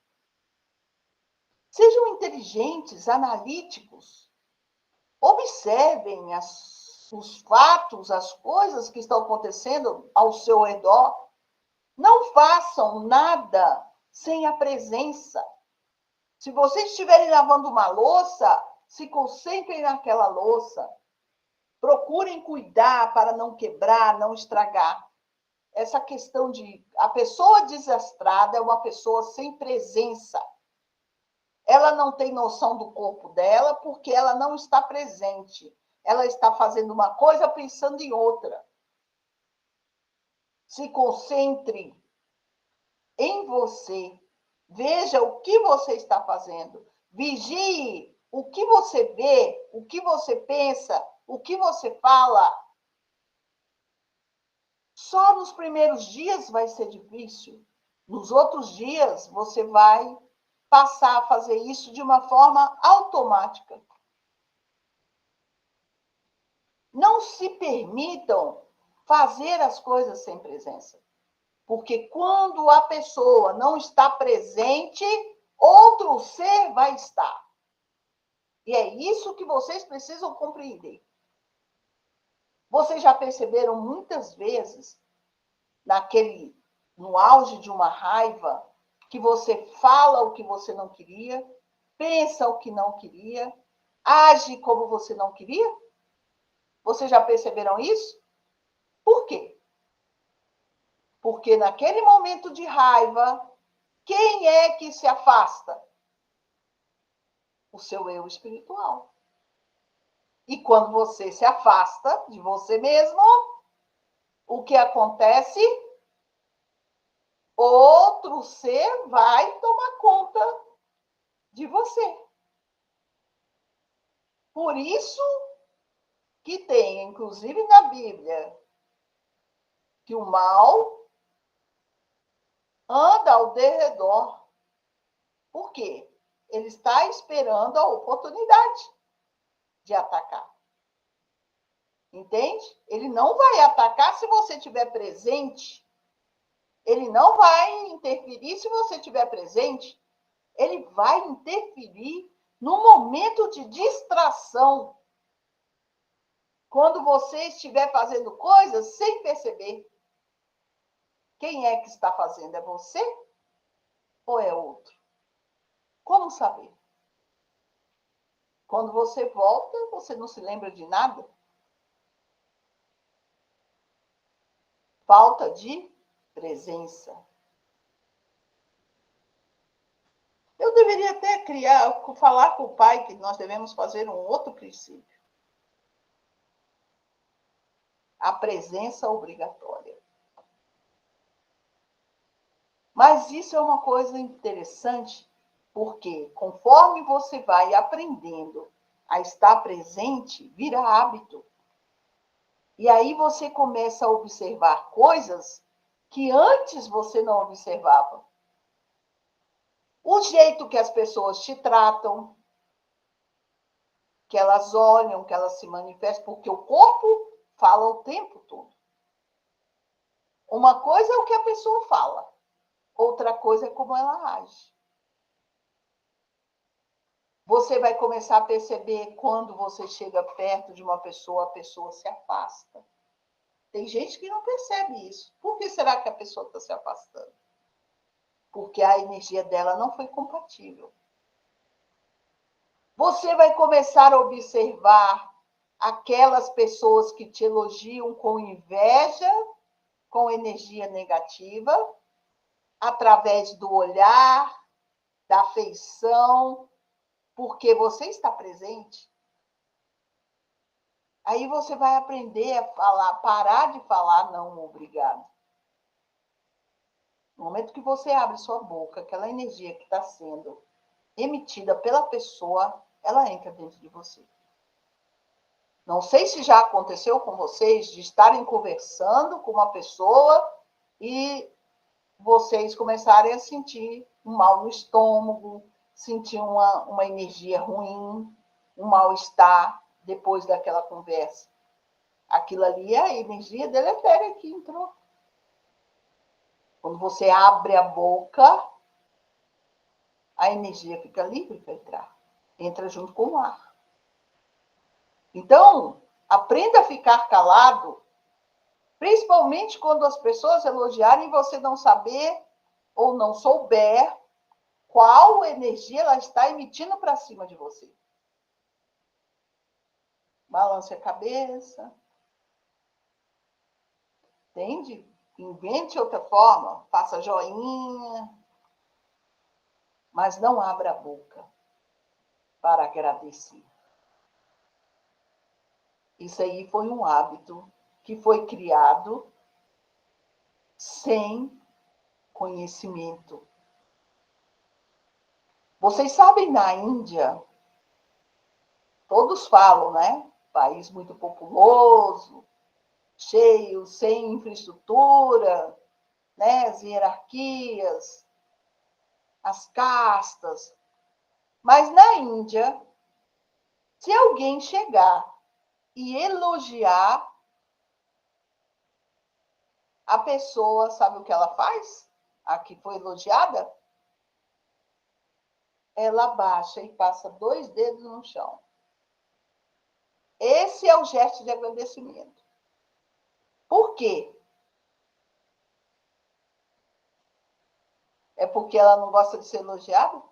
Sejam inteligentes, analíticos. Observem os fatos, as coisas que estão acontecendo ao seu redor. Não façam nada sem a presença. Se vocês estiverem lavando uma louça, se concentrem naquela louça. Procurem cuidar para não quebrar, não estragar. Essa questão de... A pessoa desastrada é uma pessoa sem presença. Ela não tem noção do corpo dela porque ela não está presente. Ela está fazendo uma coisa pensando em outra. Se concentre em você. Veja o que você está fazendo. Vigie o que você vê, o que você pensa, o que você fala. Só nos primeiros dias vai ser difícil. Nos outros dias, você vai passar a fazer isso de uma forma automática. Não se permitam fazer as coisas sem presença. Porque quando a pessoa não está presente, outro ser vai estar. E é isso que vocês precisam compreender. Vocês já perceberam muitas vezes no auge de uma raiva, que você fala o que você não queria, pensa o que não queria, age como você não queria? Vocês já perceberam isso? Por quê? Porque naquele momento de raiva, quem é que se afasta? O seu eu espiritual. E quando você se afasta de você mesmo, o que acontece? Outro ser vai tomar conta de você. Por isso que tem, inclusive na Bíblia, que o mal anda ao derredor. Por quê? Ele está esperando a oportunidade de atacar. Entende? Ele não vai atacar se você estiver presente. Ele não vai interferir se você estiver presente. Ele vai interferir no momento de distração. Quando você estiver fazendo coisas sem perceber. Quem é que está fazendo? É você ou é outro? Como saber? Quando você volta, você não se lembra de nada? Falta de presença. Eu deveria até falar com o pai que nós devemos fazer um outro princípio. A presença obrigatória. Mas isso é uma coisa interessante, porque conforme você vai aprendendo a estar presente, vira hábito. E aí você começa a observar coisas que antes você não observava. O jeito que as pessoas te tratam, que elas olham, que elas se manifestam, porque o corpo fala o tempo todo. Uma coisa é o que a pessoa fala, outra coisa é como ela age. Você vai começar a perceber quando você chega perto de uma pessoa, a pessoa se afasta. Tem gente que não percebe isso. Por que será que a pessoa está se afastando? Porque a energia dela não foi compatível. Você vai começar a observar aquelas pessoas que te elogiam com inveja, com energia negativa, através do olhar, da afeição, porque você está presente. Aí você vai aprender a falar, parar de falar não, obrigado. No momento que você abre sua boca, aquela energia que está sendo emitida pela pessoa, ela entra dentro de você. Não sei se já aconteceu com vocês de estarem conversando com uma pessoa e vocês começarem a sentir um mal no estômago, sentir uma energia ruim, um mal-estar depois daquela conversa. Aquilo ali é a energia deletéria que entrou. Quando você abre a boca, a energia fica livre para entrar. Entra junto com o ar. Então, aprenda a ficar calado, principalmente quando as pessoas elogiarem e você não saber ou não souber qual energia ela está emitindo para cima de você. Balance a cabeça. Entende? Invente outra forma, faça joinha, mas não abra a boca para agradecer. Isso aí foi um hábito que foi criado sem conhecimento. Vocês sabem, na Índia, todos falam, né? País muito populoso, cheio, sem infraestrutura, né? As hierarquias, as castas. Mas na Índia, se alguém chegar e elogiar a pessoa, sabe o que ela faz? A que foi elogiada? Ela abaixa e passa 2 dedos no chão. Esse é o gesto de agradecimento. Por quê? É porque ela não gosta de ser elogiada?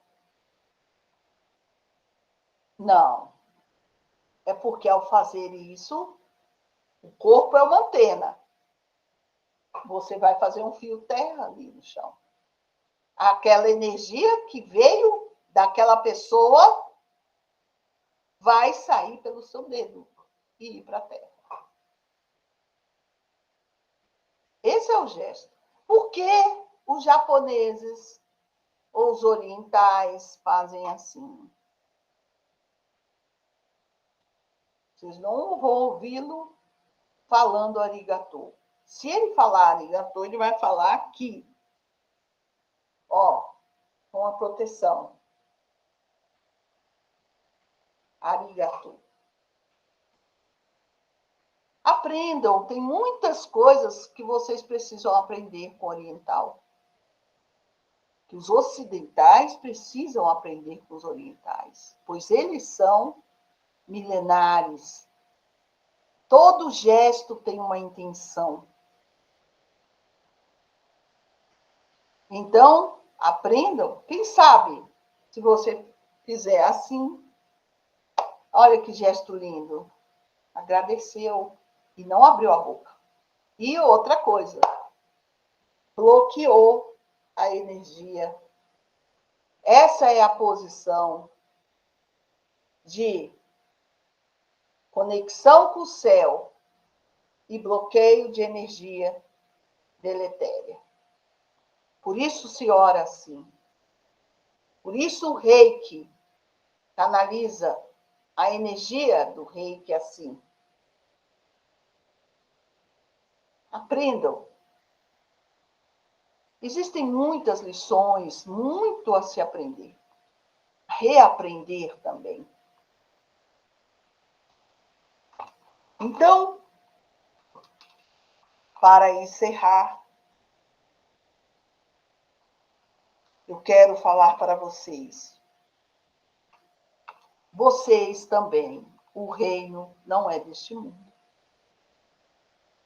Não. É porque ao fazer isso, o corpo é uma antena. Você vai fazer um fio terra ali no chão. Aquela energia que veio daquela pessoa vai sair pelo seu dedo e ir para a terra. Esse é o gesto. Por que os japoneses ou os orientais fazem assim? Vocês não vão ouvi-lo falando arigatô. Se ele falar arigatô, ele vai falar aqui, ó, com a proteção. Arigatô. Aprendam, tem muitas coisas que vocês precisam aprender com o oriental. Que os ocidentais precisam aprender com os orientais, pois eles são milenares. Todo gesto tem uma intenção. Então, aprendam. Quem sabe, se você fizer assim, olha que gesto lindo. Agradeceu e não abriu a boca. E outra coisa, bloqueou a energia. Essa é a posição de conexão com o céu e bloqueio de energia deletéria. Por isso se ora assim. Por isso o Reiki canaliza a energia do Reiki assim. Aprendam. Existem muitas lições, muito a se aprender. Reaprender também. Então, para encerrar, eu quero falar para vocês. Vocês também, o reino não é deste mundo.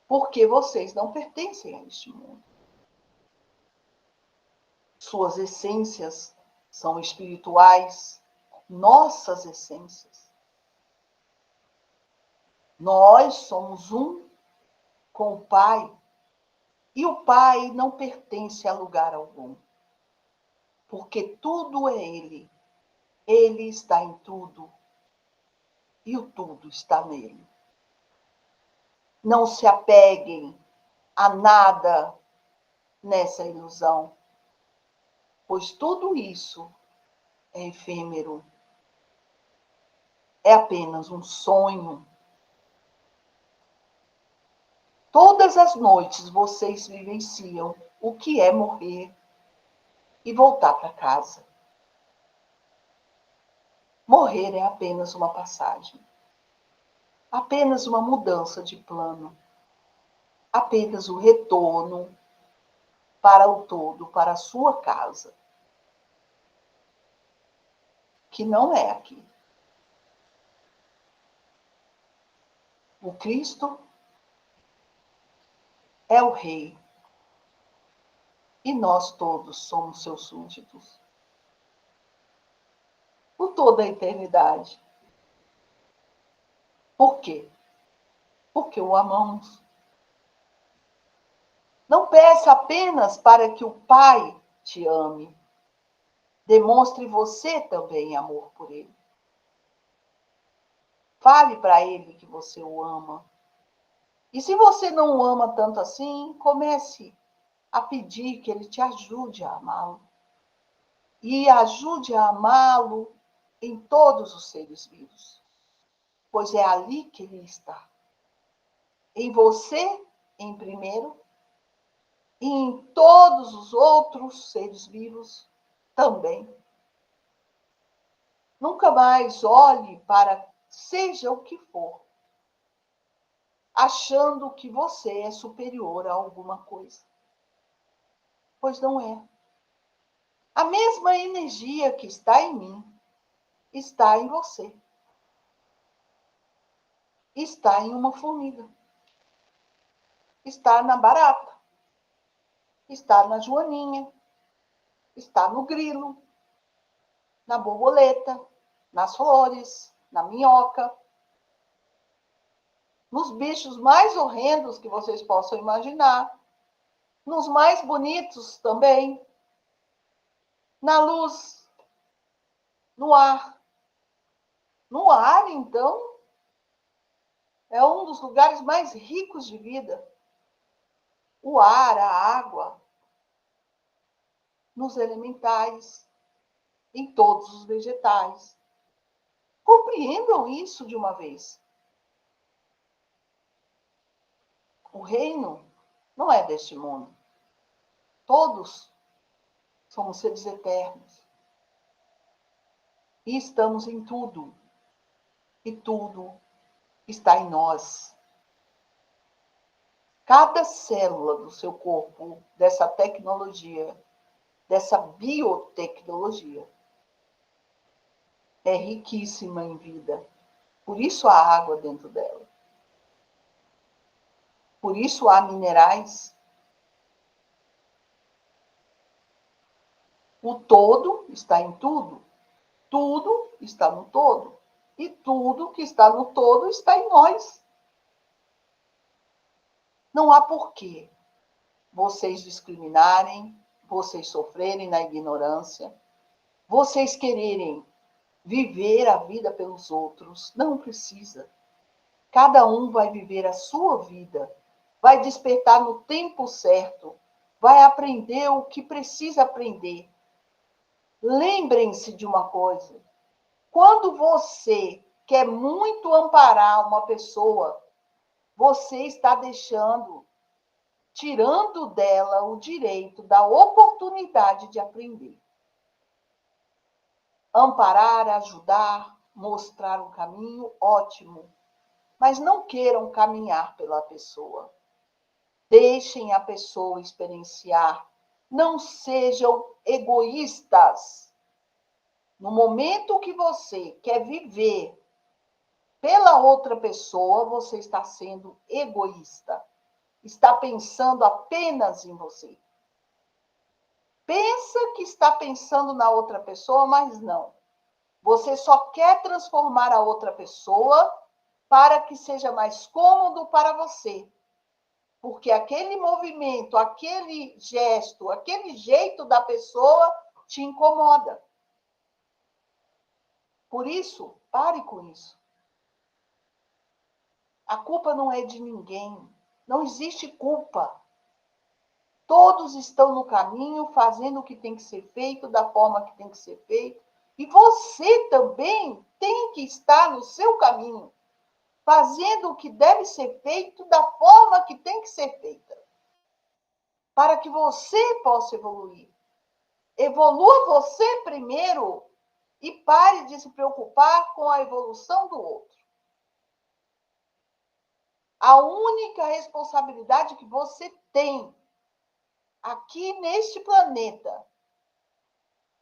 Porque vocês não pertencem a este mundo. Suas essências são espirituais, nossas essências. Nós somos um com o Pai, e o Pai não pertence a lugar algum, porque tudo é Ele. Ele está em tudo, e o tudo está nele. Não se apeguem a nada nessa ilusão, pois tudo isso é efêmero. É apenas um sonho. Todas as noites vocês vivenciam o que é morrer e voltar para casa. Morrer é apenas uma passagem. Apenas uma mudança de plano. Apenas o retorno para o todo, para a sua casa. Que não é aqui. O Cristo é o Rei. E nós todos somos seus súditos. Por toda a eternidade. Por quê? Porque o amamos. Não peça apenas para que o Pai te ame. Demonstre você também amor por Ele. Fale para Ele que você o ama. E se você não o ama tanto assim, comece a pedir que Ele te ajude a amá-lo. E ajude a amá-lo em todos os seres vivos. Pois é ali que Ele está. Em você, em primeiro, e em todos os outros seres vivos também. Nunca mais olhe para seja o que for, achando que você é superior a alguma coisa. Pois não é. A mesma energia que está em mim está em você. Está em uma formiga. Está na barata. Está na joaninha. está no grilo, na borboleta, nas flores, na minhoca, nos bichos mais horrendos que vocês possam imaginar, nos mais bonitos também, na luz, no ar. No ar, então, é um dos lugares mais ricos de vida. O ar, a água, nos elementais, em todos os vegetais. Compreendam isso de uma vez. O reino não é deste mundo. Todos somos seres eternos. E estamos em tudo. E tudo está em nós. Cada célula do seu corpo, dessa tecnologia, dessa biotecnologia, é riquíssima em vida. Por isso há água dentro dela. Por isso há minerais. O todo está em tudo. Tudo está no todo. E tudo que está no todo está em nós. Não há porquê vocês discriminarem, vocês sofrerem na ignorância, vocês quererem viver a vida pelos outros. Não precisa. Cada um vai viver a sua vida, vai despertar no tempo certo, vai aprender o que precisa aprender. Lembrem-se de uma coisa: quando você quer muito amparar uma pessoa, você está tirando dela o direito da oportunidade de aprender. Amparar, ajudar, mostrar um caminho, ótimo. Mas não queiram caminhar pela pessoa. Deixem a pessoa experienciar. Não sejam egoístas. No momento que você quer viver pela outra pessoa, você está sendo egoísta. Está pensando apenas em você. Pensa que está pensando na outra pessoa, mas não. Você só quer transformar a outra pessoa para que seja mais cômodo para você. Porque aquele movimento, aquele gesto, aquele jeito da pessoa te incomoda. Por isso, pare com isso. A culpa não é de ninguém. Não existe culpa. Todos estão no caminho, fazendo o que tem que ser feito, da forma que tem que ser feito. E você também tem que estar no seu caminho, fazendo o que deve ser feito da forma que tem que ser feita. Para que você possa evoluir. Evolua você primeiro e pare de se preocupar com a evolução do outro. A única responsabilidade que você tem aqui neste planeta,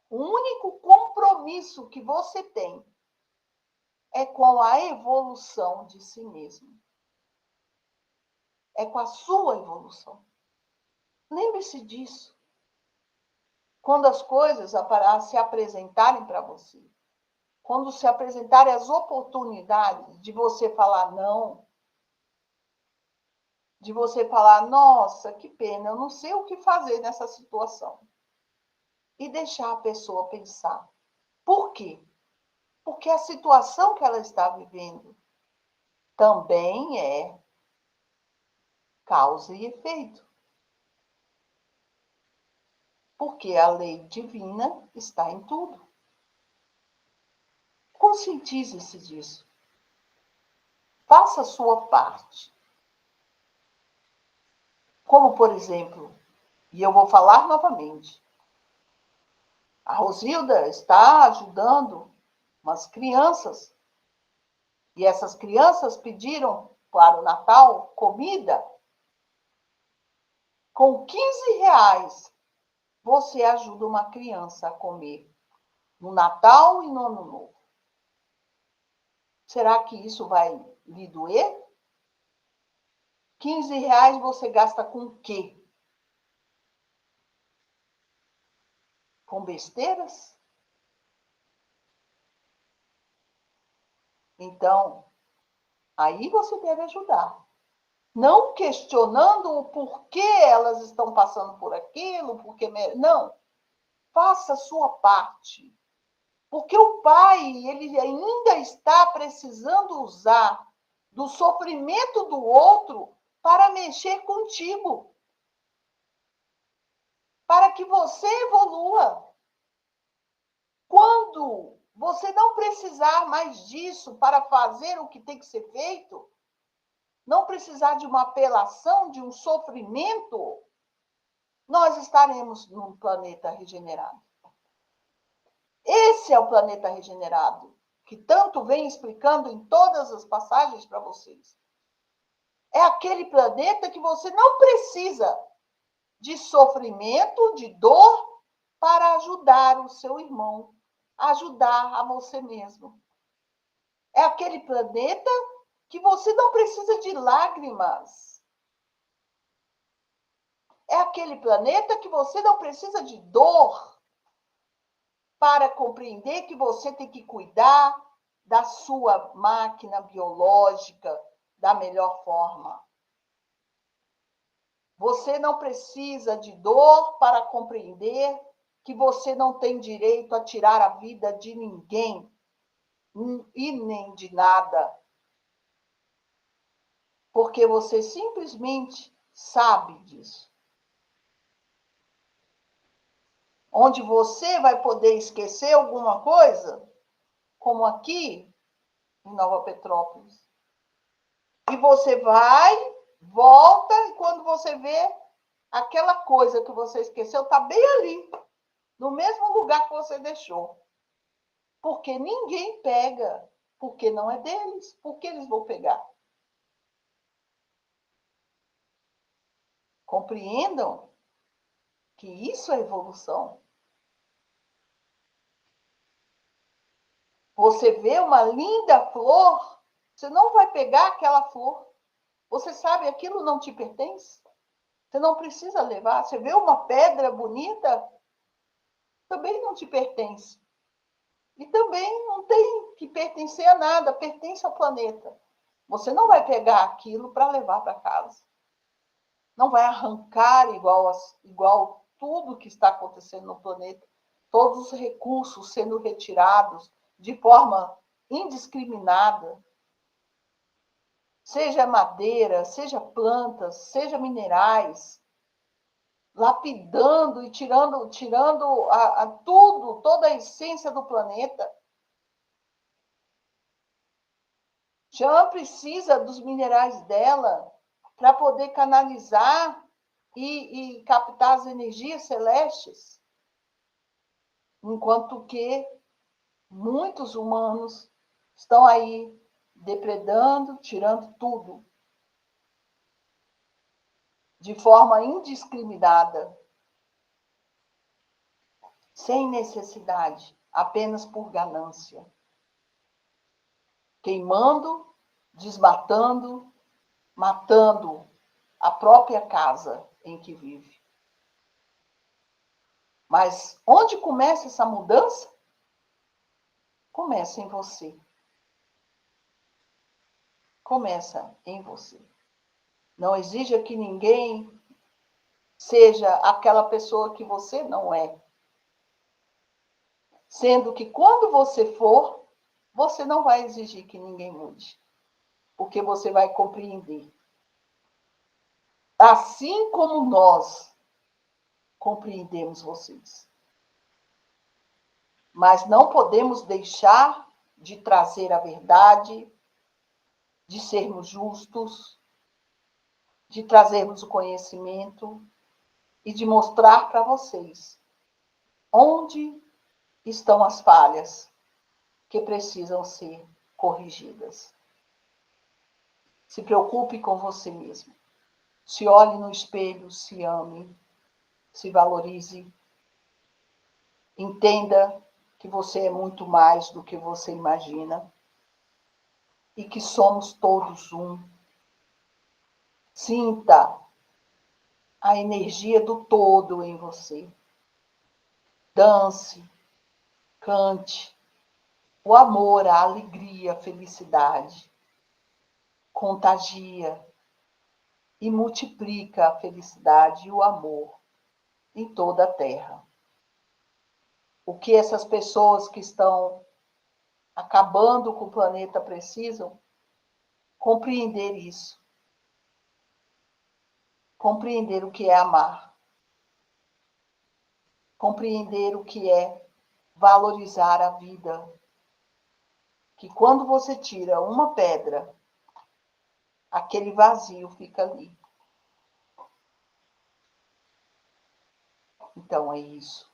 o único compromisso que você tem é com a evolução de si mesmo. É com a sua evolução. Lembre-se disso. Quando as coisas se apresentarem para você, quando se apresentarem as oportunidades de você falar não, de você falar, nossa, que pena, eu não sei o que fazer nessa situação. E deixar a pessoa pensar. Por quê? Porque a situação que ela está vivendo também é causa e efeito. Porque a lei divina está em tudo. Conscientize-se disso. Faça a sua parte. Como, por exemplo, e eu vou falar novamente, a Rosilda está ajudando umas crianças. E essas crianças pediram para o Natal comida. Com 15 reais, você ajuda uma criança a comer no Natal e no Ano Novo. Será que isso vai lhe doer? 15 reais você gasta com o quê? com besteiras? Então, aí você deve ajudar. Não questionando o porquê elas estão passando por aquilo, porque não. Faça a sua parte. Porque o pai, ele ainda está precisando usar do sofrimento do outro para mexer contigo. Para que você evolua. Quando você não precisar mais disso para fazer o que tem que ser feito, não precisar de uma apelação, de um sofrimento, nós estaremos num planeta regenerado. Esse é o planeta regenerado, que tanto vem explicando em todas as passagens para vocês. É aquele planeta que você não precisa de sofrimento, de dor, para ajudar o seu irmão, ajudar a você mesmo. É aquele planeta que você não precisa de lágrimas. É aquele planeta que você não precisa de dor para compreender que você tem que cuidar da sua máquina biológica da melhor forma. Você não precisa de dor para compreender que você não tem direito a tirar a vida de ninguém e nem de nada. Porque você simplesmente sabe disso. Onde você vai poder esquecer alguma coisa, como aqui em Nova Petrópolis. E você vai, volta, e quando você vê, aquela coisa que você esqueceu está bem ali, no mesmo lugar que você deixou. Porque ninguém pega, porque não é deles. Por que eles vão pegar? Compreendam que isso é evolução. Você vê uma linda flor, você não vai pegar aquela flor. Você sabe, aquilo não te pertence. Você não precisa levar. Você vê uma pedra bonita, também não te pertence. E também não tem que pertencer a nada, pertence ao planeta. Você não vai pegar aquilo para levar para casa. Não vai arrancar igual tudo que está acontecendo no planeta, todos os recursos sendo retirados de forma indiscriminada, seja madeira, seja plantas, seja minerais, lapidando e tirando tudo, toda a essência do planeta. Já precisa dos minerais dela para poder canalizar e captar as energias celestes, enquanto que muitos humanos estão aí depredando, tirando tudo, de forma indiscriminada, sem necessidade, apenas por ganância. Queimando, desmatando, matando a própria casa em que vive. Mas onde começa essa mudança? Começa em você. Começa em você. Não exija que ninguém seja aquela pessoa que você não é. Sendo que quando você for, você não vai exigir que ninguém mude. Porque você vai compreender. Assim como nós compreendemos vocês. Mas não podemos deixar de trazer a verdade, de sermos justos, de trazermos o conhecimento e de mostrar para vocês onde estão as falhas que precisam ser corrigidas. Se preocupe com você mesmo. Se olhe no espelho, se ame, se valorize. Entenda que você é muito mais do que você imagina e que somos todos um. Sinta a energia do todo em você. Dance, cante. O amor, a alegria, a felicidade contagia e multiplica a felicidade e o amor em toda a terra. O que essas pessoas que estão acabando com o planeta precisam compreender isso. Compreender o que é amar. Compreender o que é valorizar a vida. Que quando você tira uma pedra, aquele vazio fica ali. Então é isso.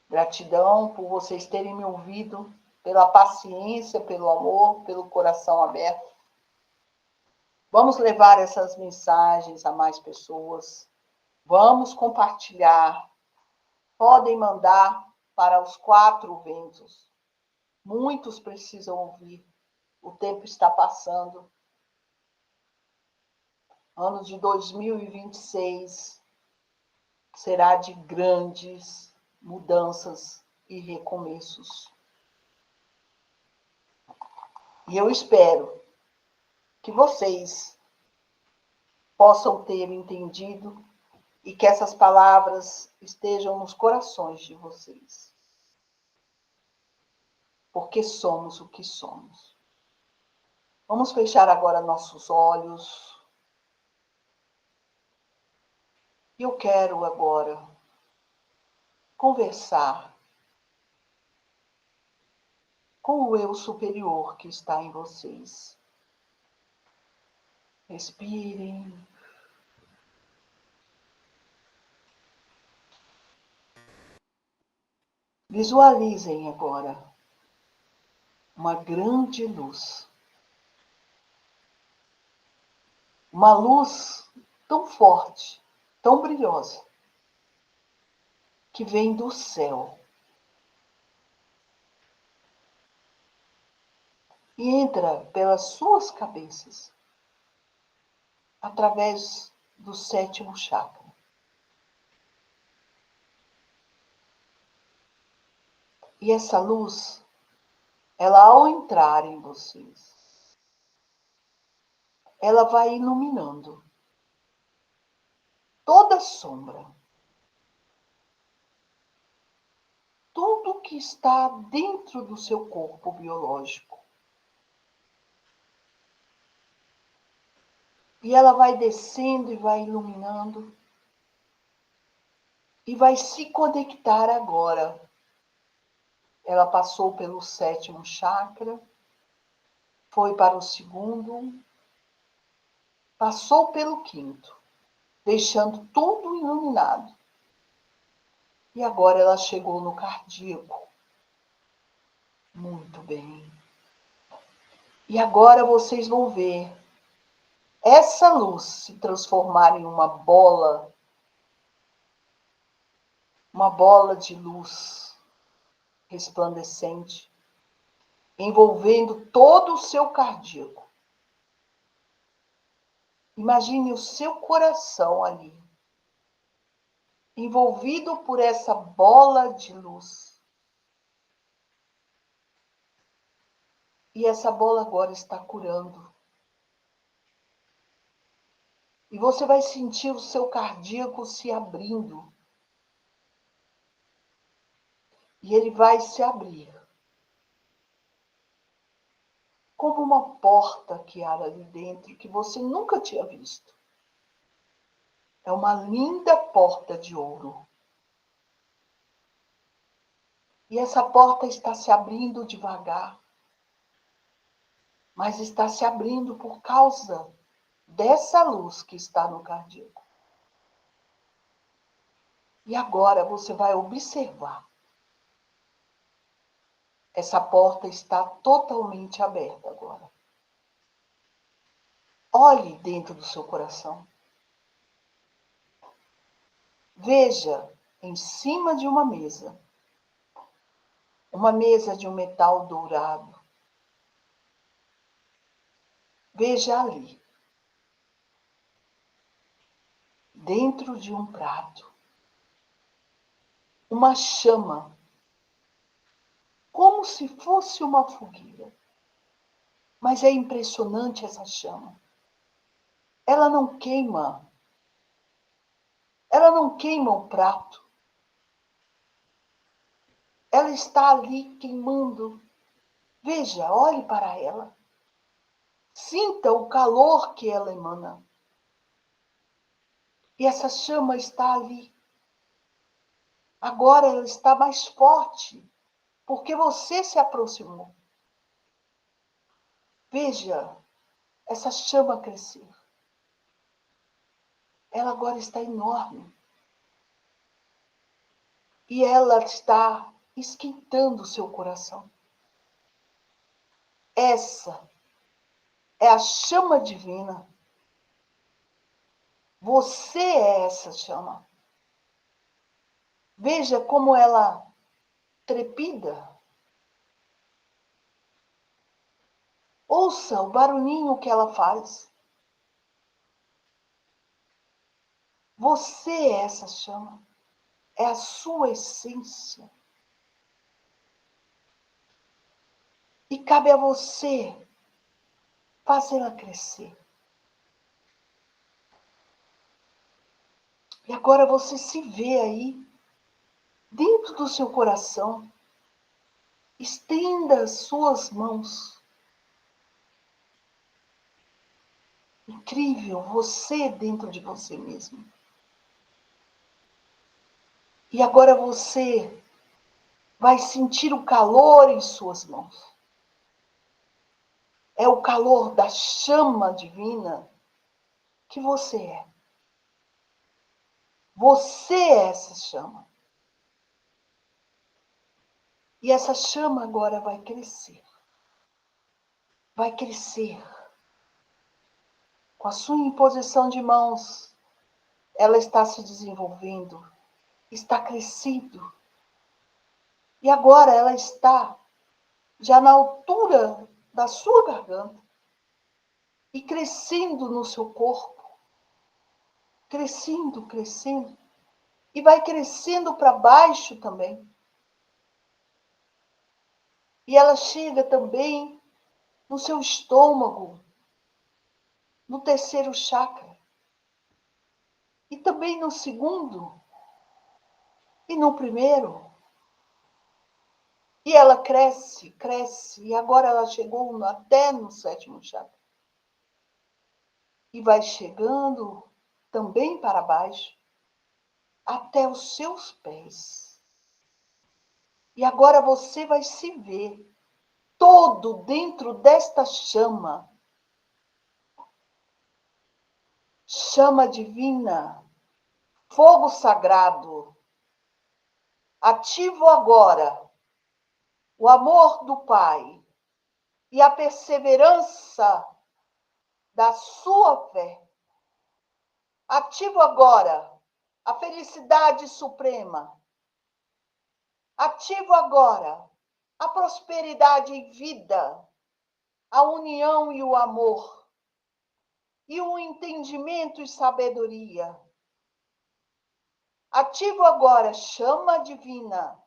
Gratidão por vocês terem me ouvido, pela paciência, pelo amor, pelo coração aberto. Vamos levar essas mensagens a mais pessoas. Vamos compartilhar. Podem mandar para os 4 ventos. Muitos precisam ouvir. O tempo está passando. Ano de 2026 será de grandes mudanças e recomeços. E eu espero que vocês possam ter entendido e que essas palavras estejam nos corações de vocês. Porque somos o que somos. Vamos fechar agora nossos olhos. E eu quero agora conversar com o eu superior que está em vocês. Respirem. Visualizem agora uma grande luz. Uma luz tão forte, tão brilhosa, que vem do céu. E entra pelas suas cabeças, através do 7º chakra. E essa luz, ela ao entrar em vocês, ela vai iluminando toda sombra, tudo que está dentro do seu corpo biológico. E ela vai descendo e vai iluminando e vai se conectar agora. Ela passou pelo 7º chakra, foi para o 2º, passou pelo 5º, deixando tudo iluminado. E agora ela chegou no cardíaco. Muito bem. E agora vocês vão ver essa luz se transformar em uma bola de luz resplandecente, envolvendo todo o seu cardíaco. Imagine o seu coração ali, envolvido por essa bola de luz. E essa bola agora está curando. E você vai sentir o seu cardíaco se abrindo. E ele vai se abrir. Como uma porta que há ali dentro que você nunca tinha visto. É uma linda porta de ouro. E essa porta está se abrindo devagar. Mas está se abrindo por causa dessa luz que está no cardíaco. E agora você vai observar. Essa porta está totalmente aberta agora. Olhe dentro do seu coração. Veja em cima de uma mesa de um metal dourado. Veja ali, dentro de um prato, uma chama, como se fosse uma fogueira. Mas é impressionante essa chama. Ela não queima. Ela não queima o prato. Ela está ali queimando. Veja, olhe para ela. Sinta o calor que ela emana. E essa chama está ali. Agora ela está mais forte, porque você se aproximou. Veja essa chama crescer. Ela agora está enorme. E ela está esquentando o seu coração. Essa é a chama divina. Você é essa chama. Veja como ela trepida. Ouça o barulhinho que ela faz. Você é essa chama. É a sua essência. E cabe a você fazê-la crescer. E agora você se vê aí, dentro do seu coração. Estenda as suas mãos. Incrível, você dentro de você mesmo. E agora você vai sentir o calor em suas mãos. É o calor da chama divina que você é. Você é essa chama. E essa chama agora vai crescer. Vai crescer. Com a sua imposição de mãos, ela está se desenvolvendo, está crescendo. E agora ela está já na altura da sua garganta e crescendo no seu corpo. Crescendo, crescendo. E vai crescendo para baixo também. E ela chega também no seu estômago, no terceiro chakra. E também no segundo. E no primeiro. E ela cresce, cresce. E agora ela chegou até no sétimo chakra. E vai chegando também para baixo, até os seus pés. E agora você vai se ver todo dentro desta chama. Chama divina, fogo sagrado. Ativo agora o amor do Pai e a perseverança da sua fé. Ativo agora a felicidade suprema. Ativo agora a prosperidade em vida, a união e o amor, e o entendimento e sabedoria. Ativo agora chama divina,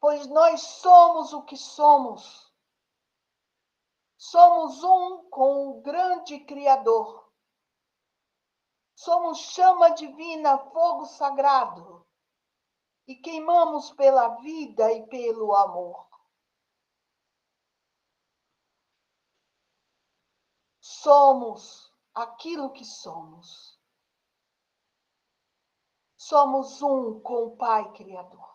pois nós somos o que somos. Somos um com o grande Criador. Somos chama divina, fogo sagrado, e queimamos pela vida e pelo amor. Somos aquilo que somos. Somos um com o Pai Criador.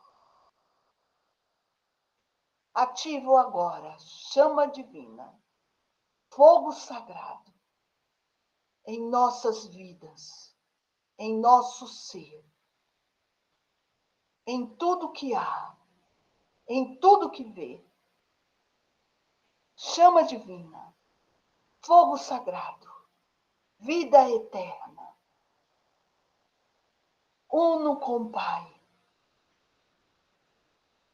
Ativo agora, chama divina, fogo sagrado, em nossas vidas, em nosso ser, em tudo que há, em tudo que vê. Chama divina, fogo sagrado, vida eterna, uno com o Pai,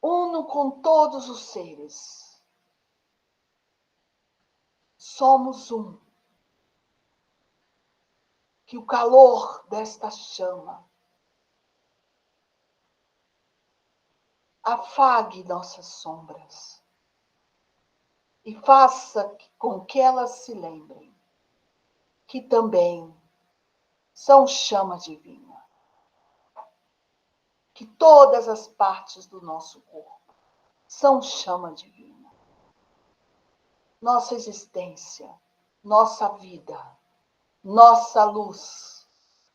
uno com todos os seres. Somos um. Que o calor desta chama afague nossas sombras e faça com que elas se lembrem que também são chama divina, que todas as partes do nosso corpo são chama divina. Nossa existência, nossa vida, nossa luz,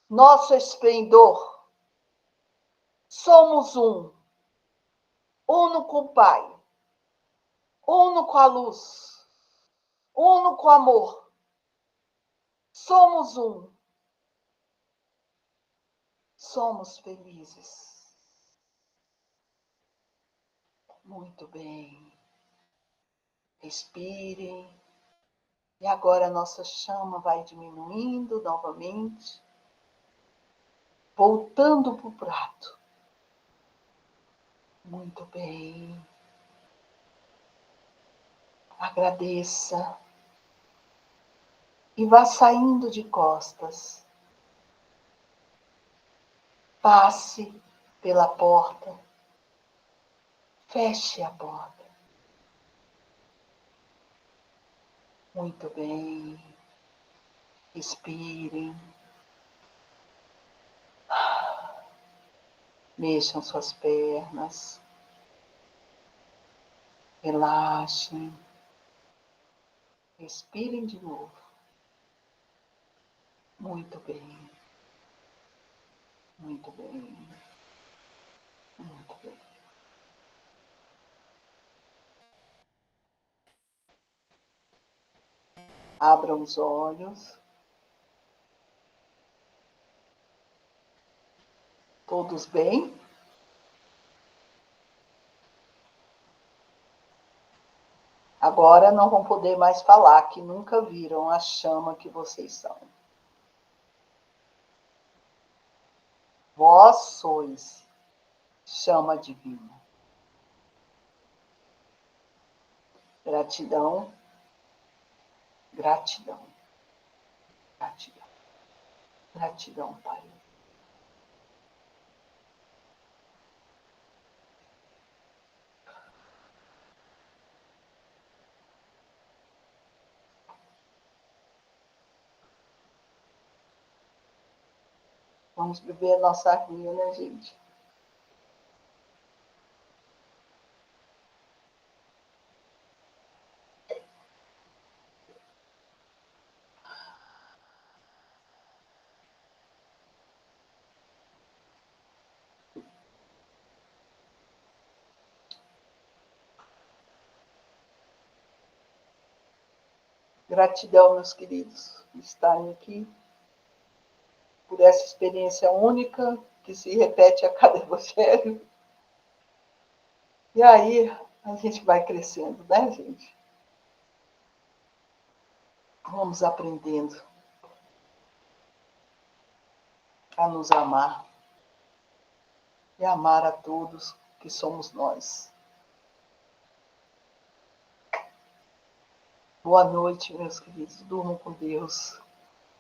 nosso esplendor. Somos uno com o Pai, uno com a luz, uno com o amor. Somos somos felizes. Muito bem. Respirem. E agora a nossa chama vai diminuindo novamente, voltando para o prato. Muito bem. Agradeça. E vá saindo de costas. Passe pela porta. Feche a porta. Muito bem. Respirem. Mexam suas pernas. Relaxem. Respirem de novo. Muito bem. Muito bem. Muito bem. Abram os olhos. Todos bem? Agora não vão poder mais falar que nunca viram a chama que vocês são. Vós sois chama divina. Gratidão, gratidão, gratidão. Gratidão, Pai. Vamos beber a nossa aguinha, né, gente? Gratidão, meus queridos, por estarem aqui, por essa experiência única que se repete a cada evangelho. E aí a gente vai crescendo, né, gente? Vamos aprendendo a nos amar e amar a todos que somos nós. Boa noite, meus queridos. Durmam com Deus.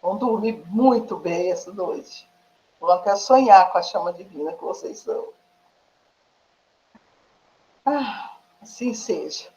Vão dormir muito bem essa noite. Vão até sonhar com a chama divina que vocês são. Assim seja.